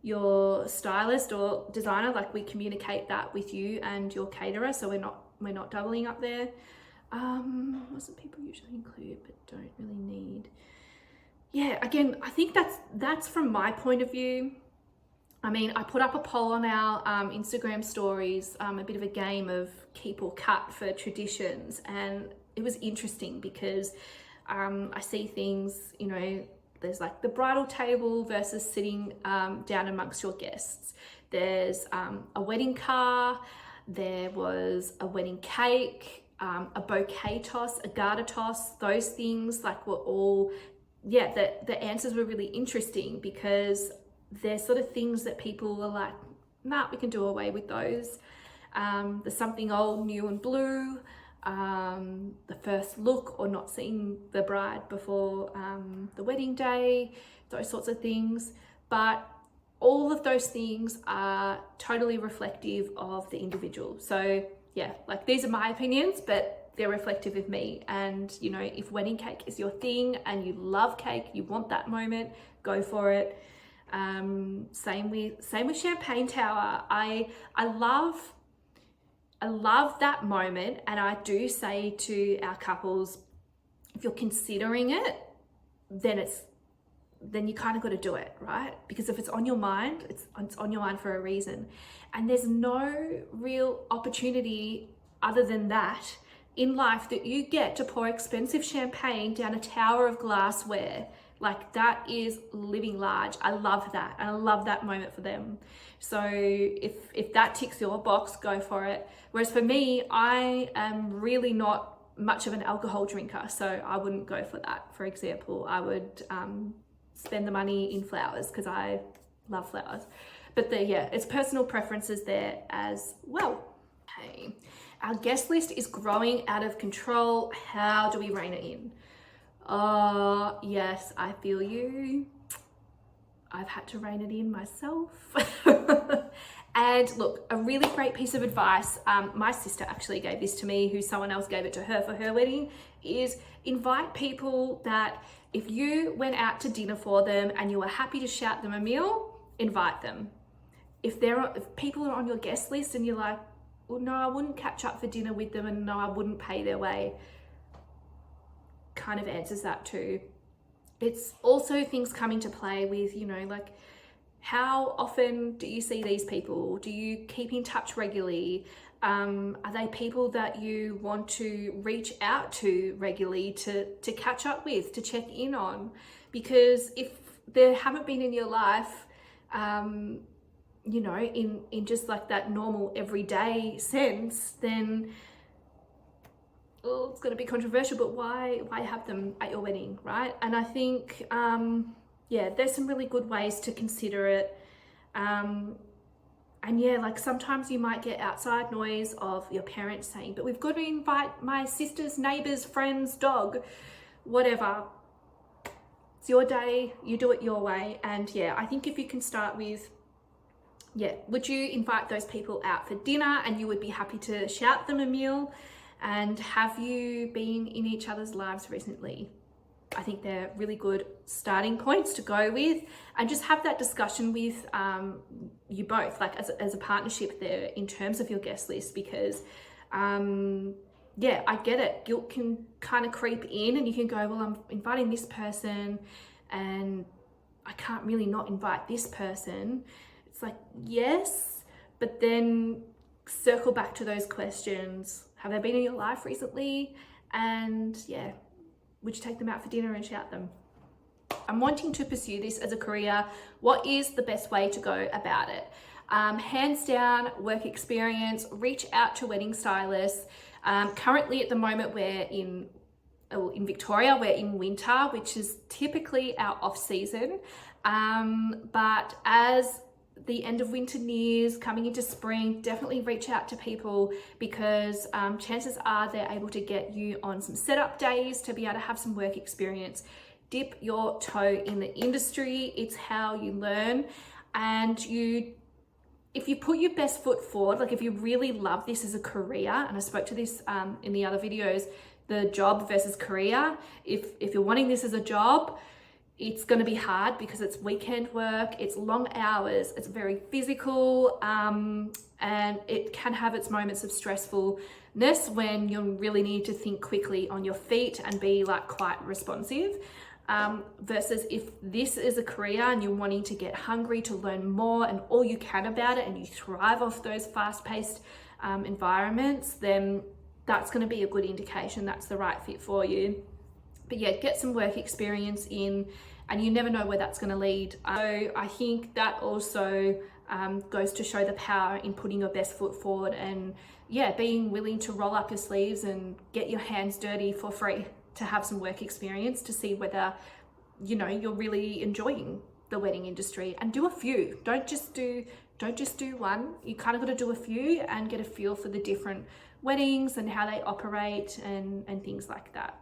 your stylist or designer, like, we communicate that with you and your caterer, so we're not doubling up there. What do people usually include but don't really need? Yeah, again, I think that's from my point of view. I mean, I put up a poll on our Instagram stories, a bit of a game of keep or cut for traditions, and it was interesting because I see things, you know, there's like the bridal table versus sitting down amongst your guests. There's a wedding car, there was a wedding cake, a bouquet toss, a garter toss. Those things, like, were all, yeah, the answers were really interesting because they're sort of things that people are like, nah, we can do away with those. There's something old, new and blue, the first look, or not seeing the bride before the wedding day, those sorts of things. But all of those things are totally reflective of the individual. So yeah, like, these are my opinions, but they're reflective of me. And, you know, if wedding cake is your thing and you love cake, you want that moment, go for it. Same with champagne tower. I love that moment, and I do say to our couples, if you're considering it, then you kind of got to do it, right? Because if it's on your mind, it's on your mind for a reason. And there's no real opportunity other than that in life that you get to pour expensive champagne down a tower of glassware. Like, that is living large. I love that. And I love that moment for them. So if that ticks your box, go for it. Whereas for me, I am really not much of an alcohol drinker, so I wouldn't go for that. For example, I would spend the money in flowers because I love flowers. But yeah, it's personal preferences there as well. Okay. Our guest list is growing out of control. How do we rein it in? Yes, I feel you. I've had to rein it in myself. And look, a really great piece of advice, my sister actually gave this to me, who someone else gave it to her for her wedding, is invite people that if you went out to dinner for them and you were happy to shout them a meal, invite them. If people are on your guest list and you're like, well, no, I wouldn't catch up for dinner with them, and no, I wouldn't pay their way, kind of answers that too. It's also things come into play with, you know, like, how often do you see these people? Do you keep in touch regularly? Are they people that you want to reach out to regularly to catch up with, to check in on? Because if they haven't been in your life, you know, in just like that normal everyday sense, then it's going to be controversial, but why have them at your wedding, right? And I think, yeah, there's some really good ways to consider it. And yeah, like, sometimes you might get outside noise of your parents saying, but we've got to invite my sister's neighbor's friend's dog, whatever. It's your day, you do it your way. And yeah, I think if you can start with, yeah, would you invite those people out for dinner and you would be happy to shout them a meal? And have you been in each other's lives recently? I think they're really good starting points to go with, and just have that discussion with you both, like as a partnership there in terms of your guest list, because yeah, I get it. Guilt can kind of creep in and you can go, well, I'm inviting this person and I can't really not invite this person. It's like, yes, but then circle back to those questions. Have they been in your life recently? And yeah, would you take them out for dinner and shout them? I'm wanting to pursue this as a career. What is the best way to go about it? Hands down, work experience, reach out to wedding stylists. Currently at the moment we're in Victoria, we're in winter, which is typically our off season. But as the end of winter nears, coming into spring, definitely reach out to people, because chances are they're able to get you on some setup days to be able to have some work experience. Dip your toe in the industry. It's how you learn. And if you put your best foot forward, like if you really love this as a career, and I spoke to this in the other videos, the job versus career. If you're wanting this as a job, it's going to be hard because it's weekend work, it's long hours, it's very physical, and it can have its moments of stressfulness when you really need to think quickly on your feet and be like quite responsive. Versus if this is a career and you're wanting to get hungry to learn more and all you can about it, and you thrive off those fast-paced environments, then that's going to be a good indication that's the right fit for you. But yeah, get some work experience in, and you never know where that's going to lead. So I think that also goes to show the power in putting your best foot forward, and yeah, being willing to roll up your sleeves and get your hands dirty for free to have some work experience, to see whether, you know, you're really enjoying the wedding industry. And do a few. Don't just do one. You kind of got to do a few and get a feel for the different weddings and how they operate and things like that.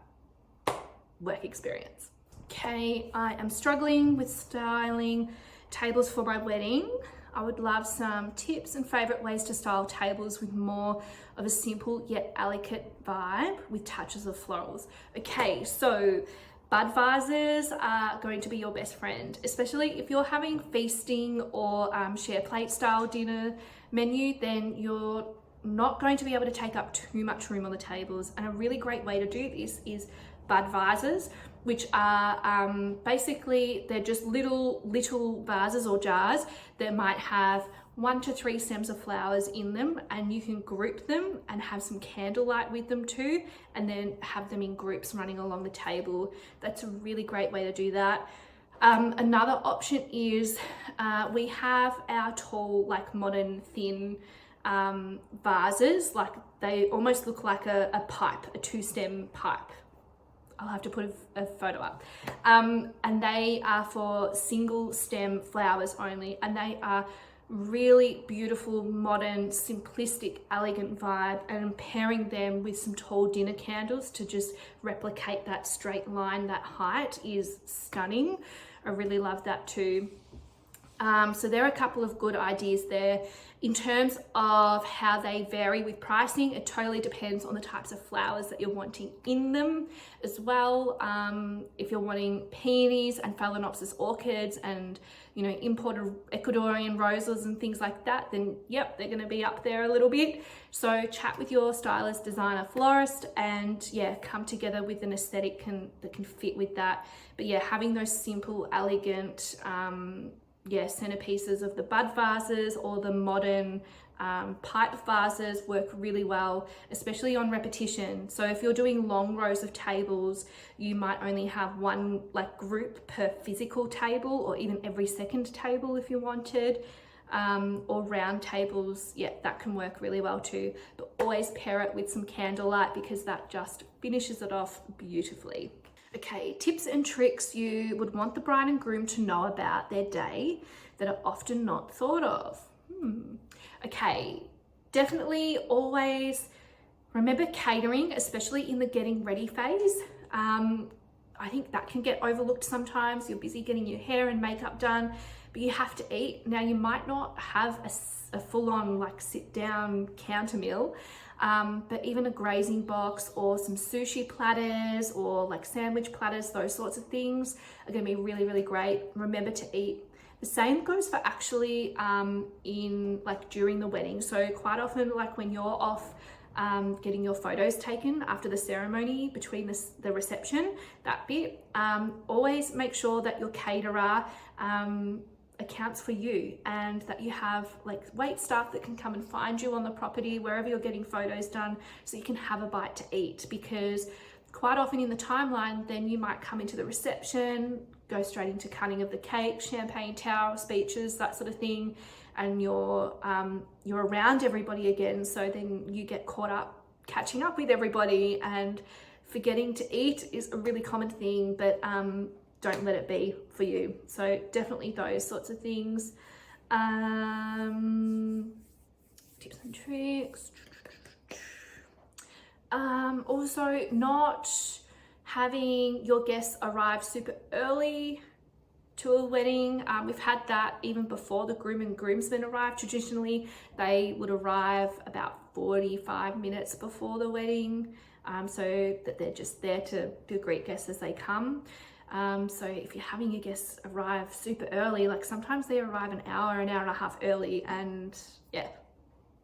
Work experience. Okay, I am struggling with styling tables for my wedding. I would love some tips and favorite ways to style tables with more of a simple yet elegant vibe with touches of florals. Okay, so bud vases are going to be your best friend, especially if you're having feasting or share plate style dinner menu. Then you're not going to be able to take up too much room on the tables, and a really great way to do this is bud vases, which are basically, they're just little vases or jars that might have 1 to 3 stems of flowers in them, and you can group them and have some candlelight with them too, and then have them in groups running along the table. That's a really great way to do that. Another option is we have our tall, like modern thin vases, like they almost look like a pipe, a 2-stem pipe. I'll have to put a photo up. And they are for single stem flowers only, and they are really beautiful, modern, simplistic, elegant vibe, and pairing them with some tall dinner candles to just replicate that straight line, that height, is stunning. I really love that too. So there are a couple of good ideas there. In terms of how they vary with pricing, it totally depends on the types of flowers that you're wanting in them as well. If you're wanting peonies and phalaenopsis orchids and, you know, imported Ecuadorian roses and things like that, then yep, they're going to be up there a little bit. So chat with your stylist, designer, florist, and yeah, come together with an aesthetic that can fit with that. But yeah, having those simple, elegant, centerpieces of the bud vases or the modern pipe vases work really well, especially on repetition. So if you're doing long rows of tables, you might only have one like group per physical table, or even every second table if you wanted, or round tables. Yeah, that can work really well too. But always pair it with some candlelight, because that just finishes it off beautifully. Okay, tips and tricks you would want the bride and groom to know about their day that are often not thought of. Okay, definitely always remember catering, especially in the getting ready phase. I think that can get overlooked sometimes. You're busy getting your hair and makeup done, but you have to eat. Now, you might not have a full-on like sit-down counter meal, but even a grazing box or some sushi platters or like sandwich platters, those sorts of things are going to be really, really great. Remember to eat. The same goes for actually in like during the wedding. So quite often, like when you're off getting your photos taken after the ceremony, between the reception, that bit. Always make sure that your caterer accounts for you, and that you have like wait staff that can come and find you on the property wherever you're getting photos done, so you can have a bite to eat. Because quite often in the timeline, then you might come into the reception, go straight into cutting of the cake, champagne tower, speeches, that sort of thing, and you're around everybody again. So then you get caught up catching up with everybody, and forgetting to eat is a really common thing, but don't let it be for you. So definitely those sorts of things. Tips and tricks. Also, not having your guests arrive super early to a wedding. We've had that even before the groom and groomsmen arrive. Traditionally, they would arrive about 45 minutes before the wedding, so that they're just there to greet guests as they come. So if you're having your guests arrive super early, like sometimes they arrive an hour and a half early, and yeah,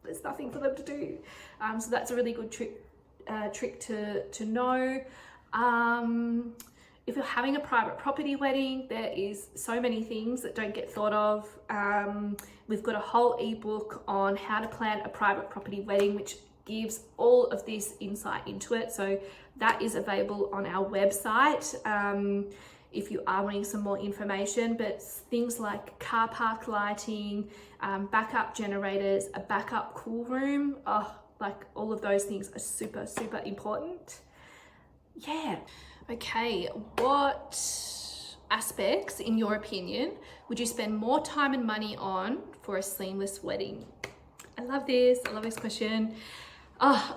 there's nothing for them to do. So that's a really good trick to know. If you're having a private property wedding, there is so many things that don't get thought of. We've got a whole ebook on how to plan a private property wedding, which gives all of this insight into it. So that is available on our website if you are wanting some more information. But things like car park lighting, backup generators, a backup cool room, like all of those things are super, super important. Yeah. Okay, what aspects, in your opinion, would you spend more time and money on for a seamless wedding? I love this question.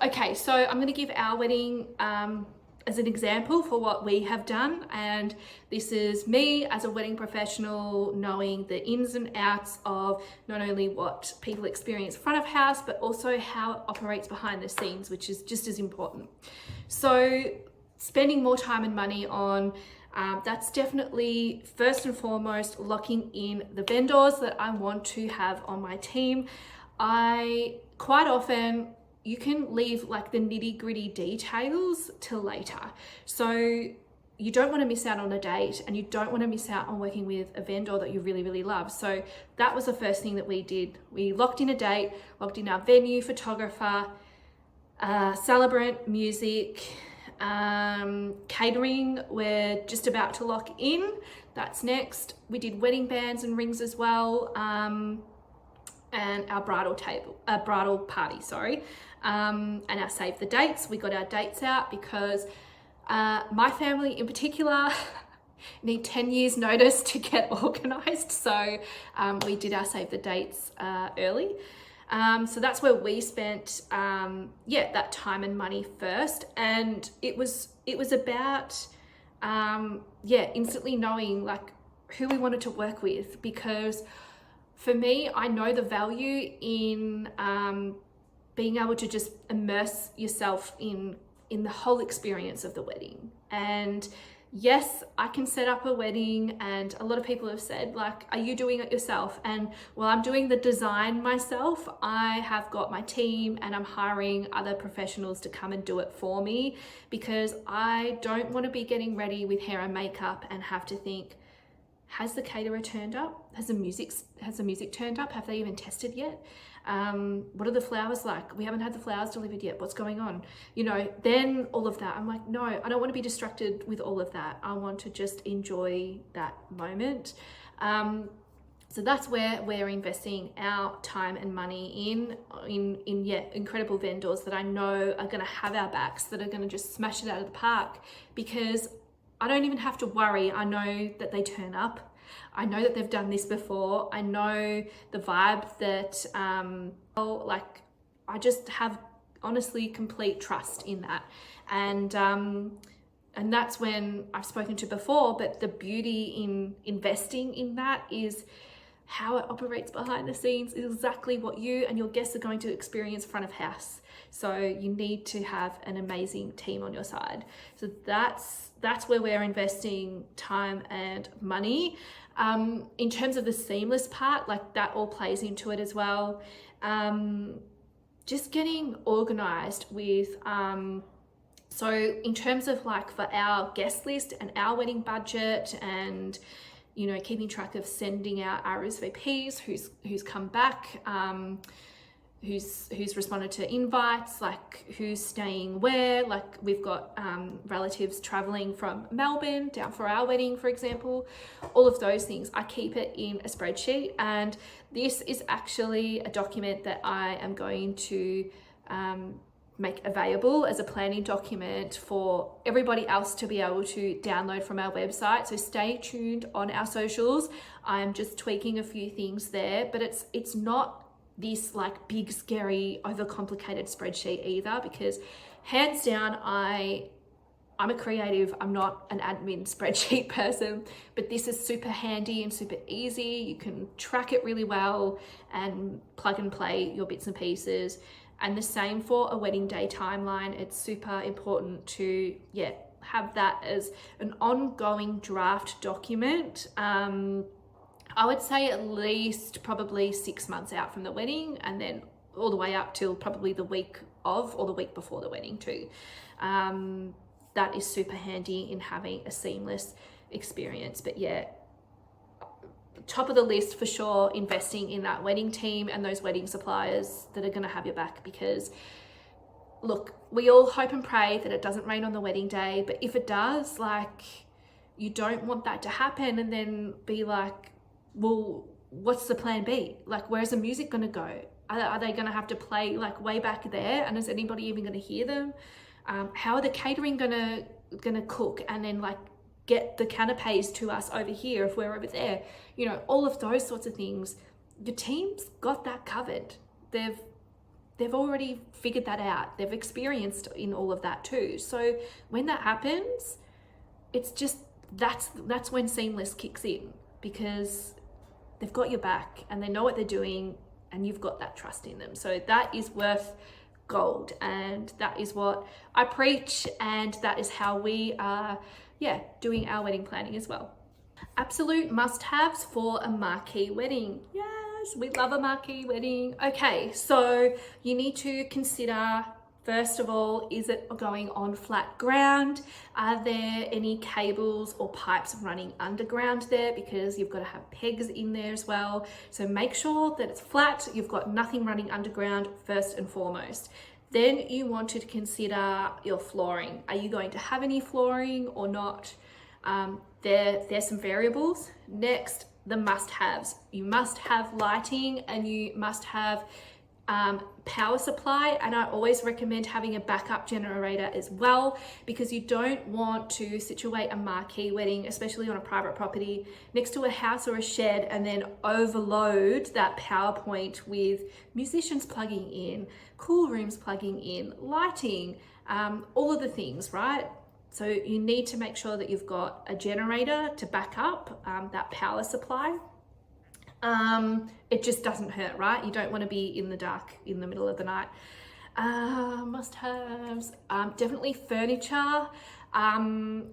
Okay, so I'm going to give our wedding as an example for what we have done, and this is me as a wedding professional knowing the ins and outs of not only what people experience front of house, but also how it operates behind the scenes, which is just as important. So spending more time and money on, that's definitely first and foremost locking in the vendors that I want to have on my team. Quite often, you can leave like the nitty gritty details till later. So you don't want to miss out on a date, and you don't want to miss out on working with a vendor that you really, really love. So that was the first thing that we did. We locked in a date, locked in our venue, photographer, celebrant, music, catering, we're just about to lock in. That's next. We did wedding bands and rings as well, and our bridal party, and our save the dates. We got our dates out because my family in particular need 10 years notice to get organized. So we did our save the dates early. So that's where we spent that time and money first. And it was about instantly knowing like who we wanted to work with, because for me, I know the value in being able to just immerse yourself in the whole experience of the wedding. And yes, I can set up a wedding, and a lot of people have said like, are you doing it yourself? And while I'm doing the design myself, I have got my team and I'm hiring other professionals to come and do it for me, because I don't want to be getting ready with hair and makeup and have to think, has the caterer turned up? Has the music turned up? Have they even tested yet? What are the flowers like? We haven't had the flowers delivered yet. What's going on? Then all of that. I'm like, no, I don't want to be distracted with all of that. I want to just enjoy that moment. So that's where we're investing our time and money in incredible vendors that I know are going to have our backs, that are going to just smash it out of the park, because I don't even have to worry. I know that they turn up. I know that they've done this before. I know the vibe that, I just have honestly complete trust in that. And that's when I've spoken to before, but the beauty in investing in that is how it operates behind the scenes is exactly what you and your guests are going to experience front of house. So you need to have an amazing team on your side. So that's where we're investing time and money. In terms of the seamless part, like that all plays into it as well. just getting organized with, so in terms of like for our guest list and our wedding budget, and you know, keeping track of sending out RSVPs, who's come back, who's responded to invites, like who's staying where. Like we've got relatives traveling from Melbourne down for our wedding, for example. All of those things, I keep it in a spreadsheet, and this is actually a document that I am going to make available as a planning document for everybody else to be able to download from our website. So stay tuned on our socials. I'm just tweaking a few things there, but it's not this like big, scary, overcomplicated spreadsheet either, because hands down, I'm a creative, I'm not an admin spreadsheet person, but this is super handy and super easy. You can track it really well and plug and play your bits and pieces. And the same for a wedding day timeline. It's super important to, have that as an ongoing draft document. I would say at least probably 6 months out from the wedding, and then all the way up till probably the week of or the week before the wedding too. That is super handy in having a seamless experience. But top of the list for sure, investing in that wedding team and those wedding suppliers that are going to have your back, because look, we all hope and pray that it doesn't rain on the wedding day, but if it does, like, you don't want that to happen and then be like, well, what's the plan B? Like, where's the music going to go? Are they going to have to play like way back there, and is anybody even going to hear them? How are the catering gonna cook and then like get the canapes to us over here if we're over there? You know, all of those sorts of things. Your team's got that covered. They've already figured that out. They've experienced in all of that too. So when that happens, it's just that's when seamless kicks in, because they've got your back and they know what they're doing, and you've got that trust in them. So that is worth gold, and that is what I preach, and that is how we are doing our wedding planning as well. Absolute must-haves for a marquee wedding. Yes, we love a marquee wedding. Okay, so you need to consider, first of all, is it going on flat ground? Are there any cables or pipes running underground there? Because you've got to have pegs in there as well. So make sure that it's flat, you've got nothing running underground first and foremost. Then you want to consider your flooring. Are you going to have any flooring or not? There's some variables. Next, the must-haves. You must have lighting, and you must have power supply, and I always recommend having a backup generator as well, because you don't want to situate a marquee wedding, especially on a private property, next to a house or a shed, and then overload that power point with musicians plugging in, cool rooms plugging in, lighting, all of the things, right? So you need to make sure that you've got a generator to back up that power supply. It just doesn't hurt, right? You don't want to be in the dark in the middle of the night. Must-haves, definitely furniture.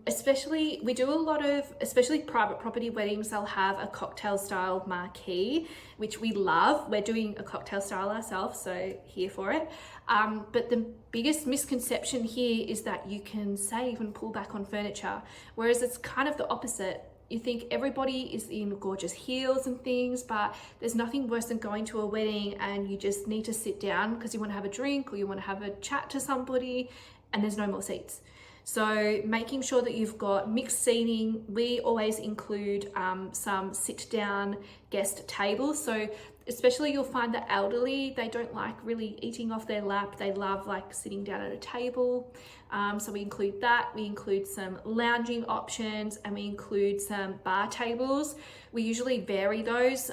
Especially, we do a lot of, especially private property weddings, they'll have a cocktail style marquee, which we love. We're doing a cocktail style ourselves, so here for it. But the biggest misconception here is that you can save and pull back on furniture, whereas it's kind of the opposite. You think everybody is in gorgeous heels and things, but there's nothing worse than going to a wedding and you just need to sit down because you want to have a drink or you want to have a chat to somebody, and there's no more seats. So making sure that you've got mixed seating. We always include some sit down guest tables. So especially you'll find the elderly, they don't like really eating off their lap. They love like sitting down at a table. So we include that. We include some lounging options, and we include some bar tables. We usually vary those.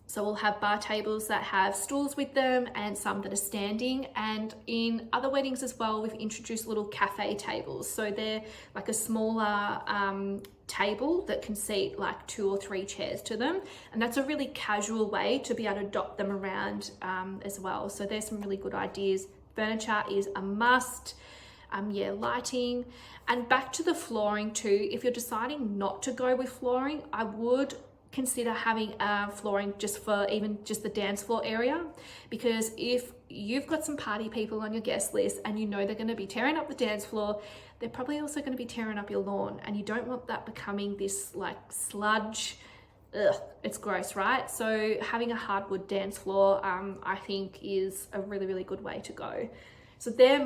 So we'll have bar tables that have stools with them and some that are standing. And in other weddings as well, we've introduced little cafe tables. So they're like a smaller table that can seat like 2 or 3 chairs to them. And that's a really casual way to be able to dot them around as well. So there's some really good ideas. Furniture is a must. Lighting. And back to the flooring too. If you're deciding not to go with flooring, I would consider having flooring just for even just the dance floor area, because if you've got some party people on your guest list and you know they're going to be tearing up the dance floor, they're probably also going to be tearing up your lawn, and you don't want that becoming this like sludge. Ugh, it's gross, right? So having a hardwood dance floor, I think is a really, really good way to go. So they're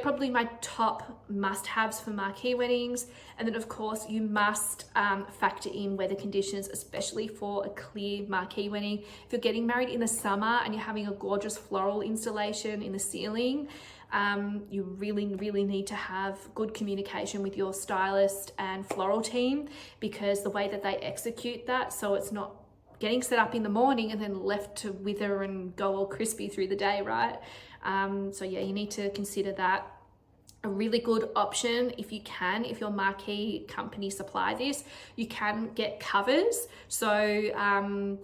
probably my top must-haves for marquee weddings. And then of course you must factor in weather conditions, especially for a clear marquee wedding. If you're getting married in the summer and you're having a gorgeous floral installation in the ceiling, you really, really need to have good communication with your stylist and floral team, because the way that they execute that, so it's not getting set up in the morning and then left to wither and go all crispy through the day, right? So yeah, you need to consider that. A really good option, if you can, if your marquee company supply this, you can get covers. So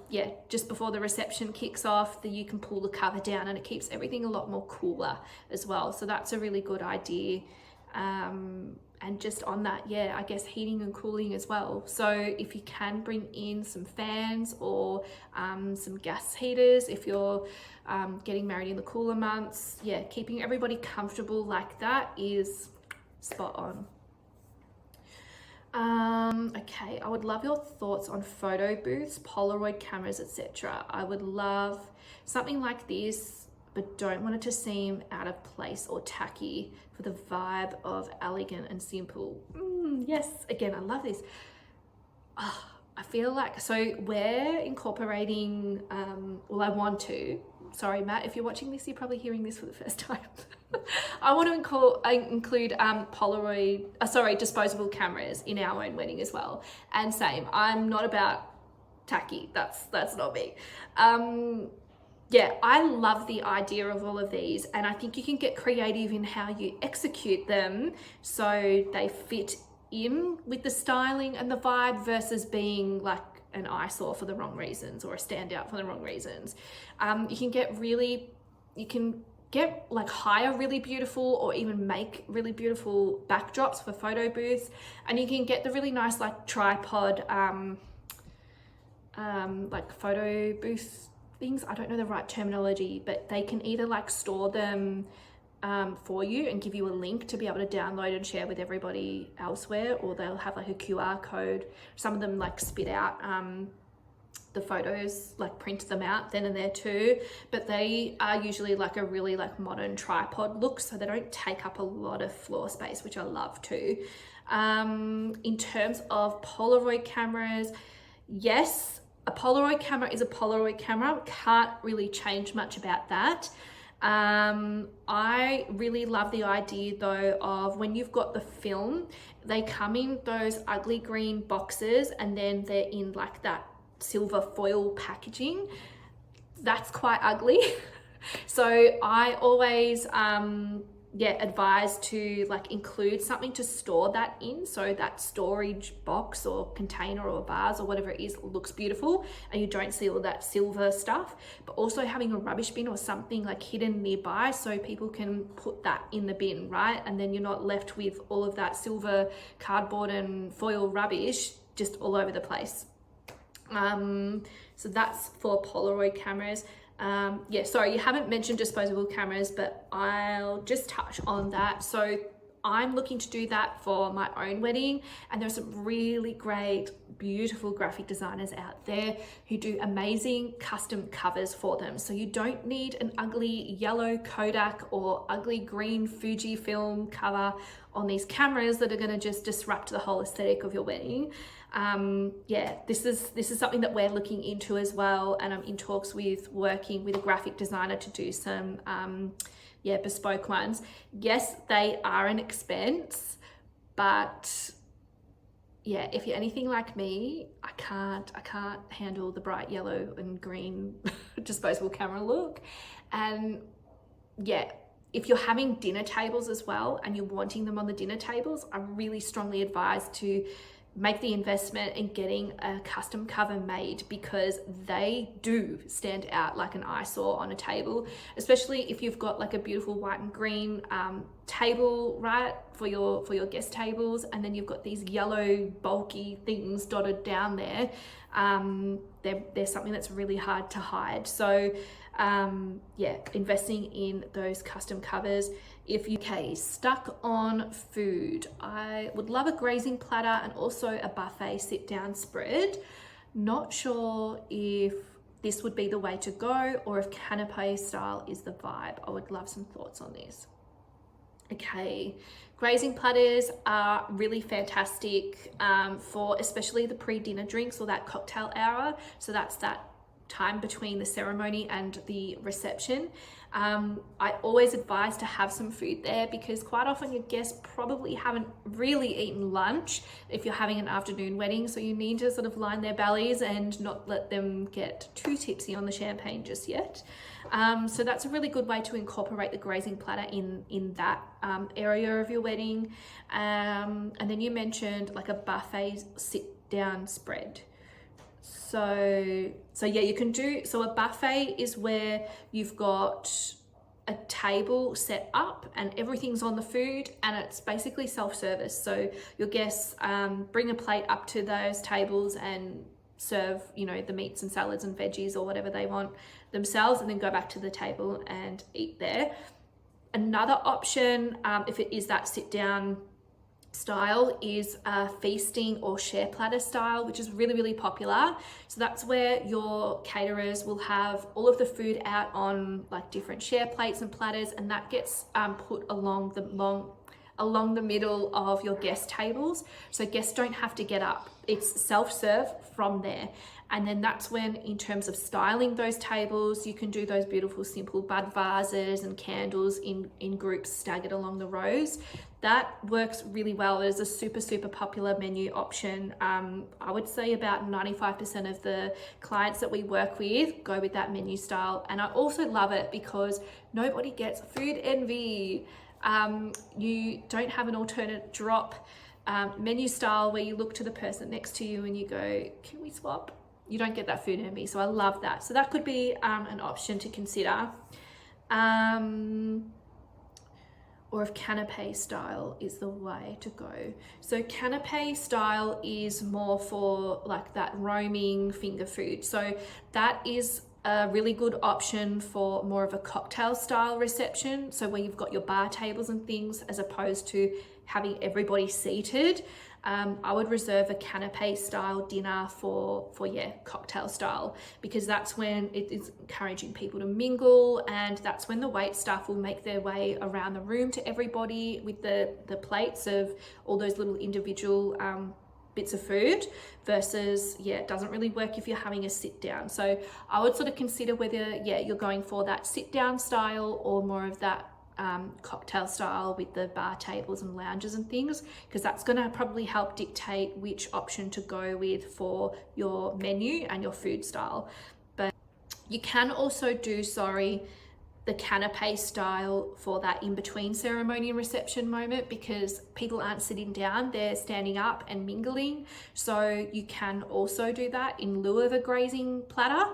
yeah, just before the reception kicks off, you can pull the cover down and it keeps everything a lot more cooler as well. So that's a really good idea. And just on that, yeah, I guess heating and cooling as well. So if you can bring in some fans or some gas heaters, if you're getting married in the cooler months, yeah, keeping everybody comfortable like that is spot on. Okay, I would love your thoughts on photo booths, Polaroid cameras, etc. I would love something like this, but don't want it to seem out of place or tacky, for the vibe of elegant and simple. Yes, again, I love this. I feel like, so we're incorporating, well, I want to, sorry Matt, if you're watching this, you're probably hearing this for the first time. I want to include disposable cameras in our own wedding as well. And same, I'm not about tacky, that's not me. Yeah, I love the idea of all of these, and I think you can get creative in how you execute them so they fit in with the styling and the vibe, versus being like an eyesore for the wrong reasons or a standout for the wrong reasons. You can get like hire really beautiful or even make really beautiful backdrops for photo booths, and you can get the really nice like tripod like photo booth things. I don't know the right terminology, but they can either like store them for you and give you a link to be able to download and share with everybody elsewhere, or they'll have like a QR code. Some of them like spit out the photos, like print them out then and there too, but they are usually like a really like modern tripod look, so they don't take up a lot of floor space, which I love too. In terms of Polaroid cameras, yes, a Polaroid camera is a Polaroid camera. Can't really change much about that. I really love the idea though of when you've got the film, they come in those ugly green boxes and then they're in like that silver foil packaging. That's quite ugly. So I always advise to like include something to store that in, so that storage box or container or vase or whatever it is looks beautiful and you don't see all that silver stuff. But also having a rubbish bin or something like hidden nearby so people can put that in the bin, right? And then you're not left with all of that silver cardboard and foil rubbish just all over the place. So that's for Polaroid cameras. Yeah, sorry, you haven't mentioned disposable cameras, but I'll just touch on that. So I'm looking to do that for my own wedding, and there's some really great, beautiful graphic designers out there who do amazing custom covers for them. So you don't need an ugly yellow Kodak or ugly green Fujifilm cover on these cameras that are going to just disrupt the whole aesthetic of your wedding. Yeah, this is something that we're looking into as well, and I'm in talks with working with a graphic designer to do some bespoke ones. Yes, they are an expense, but yeah, if you're anything like me, I can't handle the bright yellow and green disposable camera look. And yeah, if you're having dinner tables as well and you're wanting them on the dinner tables, I really strongly advise to make the investment in getting a custom cover made, because they do stand out like an eyesore on a table, especially if you've got like a beautiful white and green table, right, for your guest tables, and then you've got these yellow bulky things dotted down there. They're something that's really hard to hide. So yeah, investing in those custom covers. If you stuck on food, I would love a grazing platter and also a buffet sit down spread. Not sure if this would be the way to go or if canapé style is the vibe. I would love some thoughts on this. Okay, grazing platters are really fantastic for especially the pre-dinner drinks or that cocktail hour. So that's that time between the ceremony and the reception. I always advise to have some food there because quite often your guests probably haven't really eaten lunch if you're having an afternoon wedding, so you need to sort of line their bellies and not let them get too tipsy on the champagne just yet. So that's a really good way to incorporate the grazing platter in that area of your wedding. And then you mentioned like a buffet sit down spread. So yeah, you can do, so a buffet is where you've got a table set up and everything's on the food and it's basically self-service. So your guests bring a plate up to those tables and serve, you know, the meats and salads and veggies or whatever they want themselves and then go back to the table and eat there. Another option, if it is that sit down style, is feasting or share platter style, which is really, really popular. So that's where your caterers will have all of the food out on like different share plates and platters, and that gets put along the middle of your guest tables. So guests don't have to get up. It's self-serve from there. And then that's when, in terms of styling those tables, you can do those beautiful simple bud vases and candles in groups staggered along the rows. That works really well. It is a super, super popular menu option. I would say about 95% of the clients that we work with go with that menu style. And I also love it because nobody gets food envy. You don't have an alternate drop menu style where you look to the person next to you and you go, can we swap? You don't get that food envy. So I love that. So that could be an option to consider. Or if canapé style is the way to go. So canapé style is more for like that roaming finger food. So that is a really good option for more of a cocktail style reception. So where you've got your bar tables and things as opposed to having everybody seated. I would reserve a canapé style dinner for cocktail style, because that's when it is encouraging people to mingle, and that's when the wait staff will make their way around the room to everybody with the plates of all those little individual bits of food, versus it doesn't really work if you're having a sit down. So I would sort of consider whether you're going for that sit down style or more of that cocktail style with the bar tables and lounges and things, because that's going to probably help dictate which option to go with for your menu and your food style. But you can also do, the canapé style for that in-between ceremony and reception moment, because people aren't sitting down, they're standing up and mingling. So you can also do that in lieu of a grazing platter.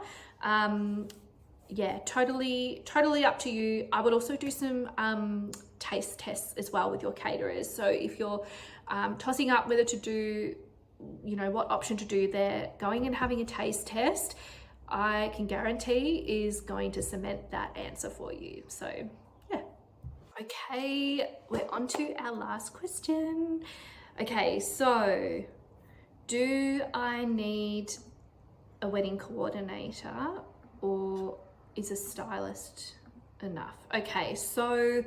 Totally up to you. I would also do some taste tests as well with your caterers. So if you're tossing up whether to do, what option to do there, going and having a taste test, I can guarantee is going to cement that answer for you. So yeah. Okay, we're on to our last question. Okay, so do I need a wedding coordinator or is a stylist enough? Okay, so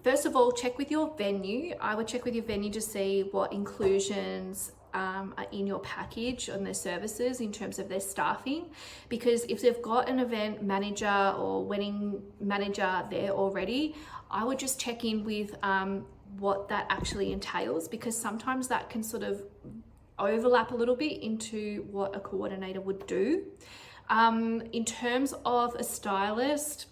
first of all, check with your venue. I would check with your venue to see what inclusions are in your package on their services in terms of their staffing, because if they've got an event manager or wedding manager there already, I would just check in with what that actually entails, because sometimes that can sort of overlap a little bit into what a coordinator would do. In terms of a stylist,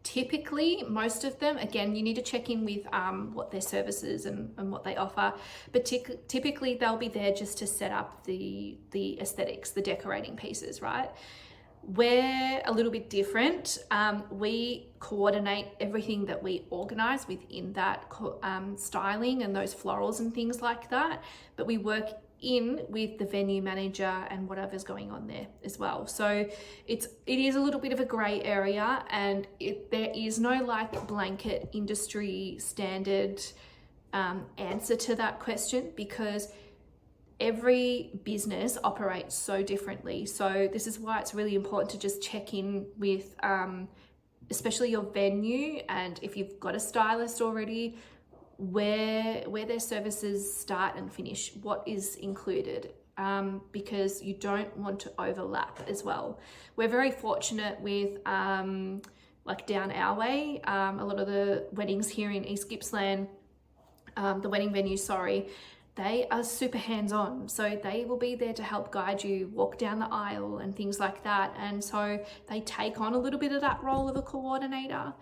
typically most of them, again, you need to check in with what their services and what they offer, but typically they'll be there just to set up the aesthetics, the decorating pieces, right? We're a little bit different. We coordinate everything that we organize within that styling and those florals and things like that, but we work in with the venue manager and whatever's going on there as well. So it is a little bit of a grey area, and there is no like blanket industry standard answer to that question, because every business operates so differently. So this is why it's really important to just check in with especially your venue, and if you've got a stylist already, where their services start and finish, what is included, because you don't want to overlap as well. We're very fortunate with like down our way, a lot of the weddings here in East Gippsland, the wedding venues, sorry, they are super hands-on. So they will be there to help guide you, walk down the aisle and things like that. And so they take on a little bit of that role of a coordinator.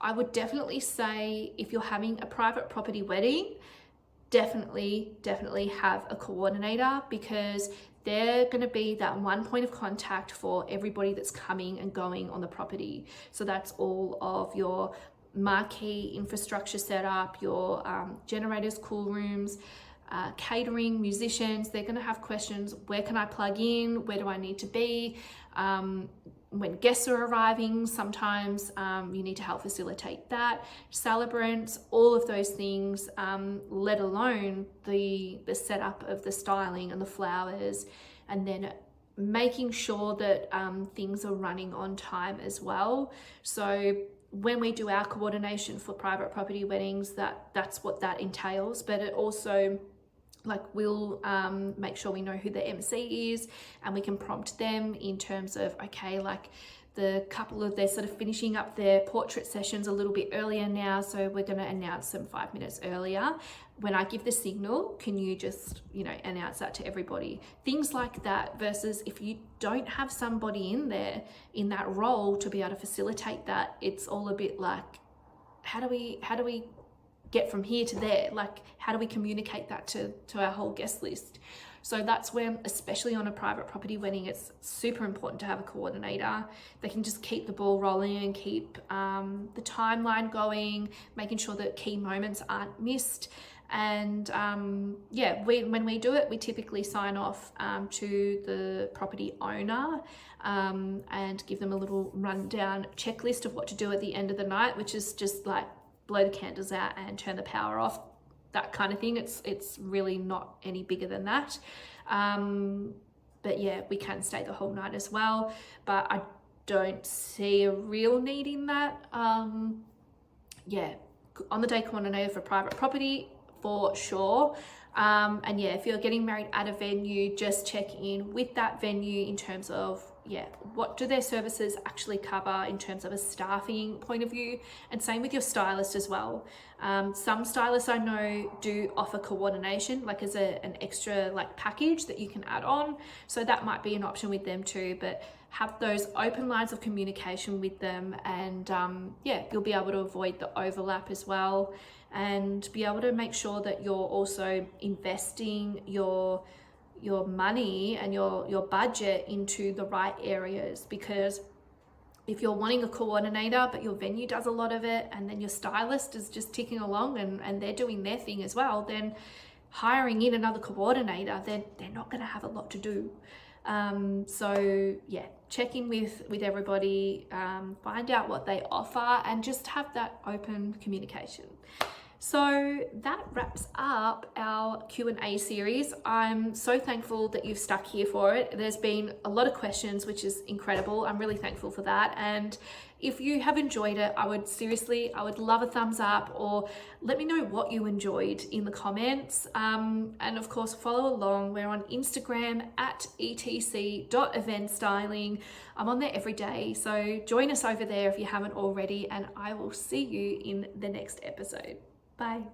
I would definitely say if you're having a private property wedding, definitely have a coordinator, because they're going to be that one point of contact for everybody that's coming and going on the property. So that's all of your marquee infrastructure setup, your generators, cool rooms, catering, musicians. They're going to have questions. Where can I plug in? Where do I need to be? When guests are arriving, sometimes you need to help facilitate that. Celebrants, all of those things, let alone the setup of the styling and the flowers, and then making sure that things are running on time as well. So when we do our coordination for private property weddings, that's what that entails. But it also, like, we'll make sure we know who the MC is, and we can prompt them in terms of, okay, like the couple of, they're sort of finishing up their portrait sessions a little bit earlier now, so we're going to announce them 5 minutes earlier. When I give the signal, can you just, you know, announce that to everybody? Things like that, versus if you don't have somebody in there in that role to be able to facilitate that, it's all a bit like, how do we get from here to there? Like, how do we communicate that to our whole guest list? So that's where, especially on a private property wedding, it's super important to have a coordinator. They can just keep the ball rolling and keep the timeline going, making sure that key moments aren't missed. And yeah, when we do it, we typically sign off to the property owner and give them a little rundown checklist of what to do at the end of the night, which is just like blow the candles out and turn the power off, that kind of thing. It's really not any bigger than that. But yeah, we can stay the whole night as well, but I don't see a real need in that. Yeah, on the day coordinator for private property for sure. And yeah, if you're getting married at a venue, just check in with that venue in terms of, yeah, what do their services actually cover in terms of a staffing point of view, and same with your stylist as well. Some stylists I know do offer coordination, like as an extra like package that you can add on. So that might be an option with them too, but have those open lines of communication with them, and yeah, you'll be able to avoid the overlap as well, and be able to make sure that you're also investing your money and your budget into the right areas. Because if you're wanting a coordinator but your venue does a lot of it, and then your stylist is just ticking along and they're doing their thing as well, then hiring in another coordinator, they're not going to have a lot to do. So yeah, check in with everybody, find out what they offer, and just have that open communication. So that wraps up our Q&A series. I'm so thankful that you've stuck here for it. There's been a lot of questions, which is incredible. I'm really thankful for that. And if you have enjoyed it, I would love a thumbs up, or let me know what you enjoyed in the comments. And of course, follow along. We're on Instagram at etc.eventstyling. I'm on there every day. So join us over there if you haven't already, and I will see you in the next episode. Bye.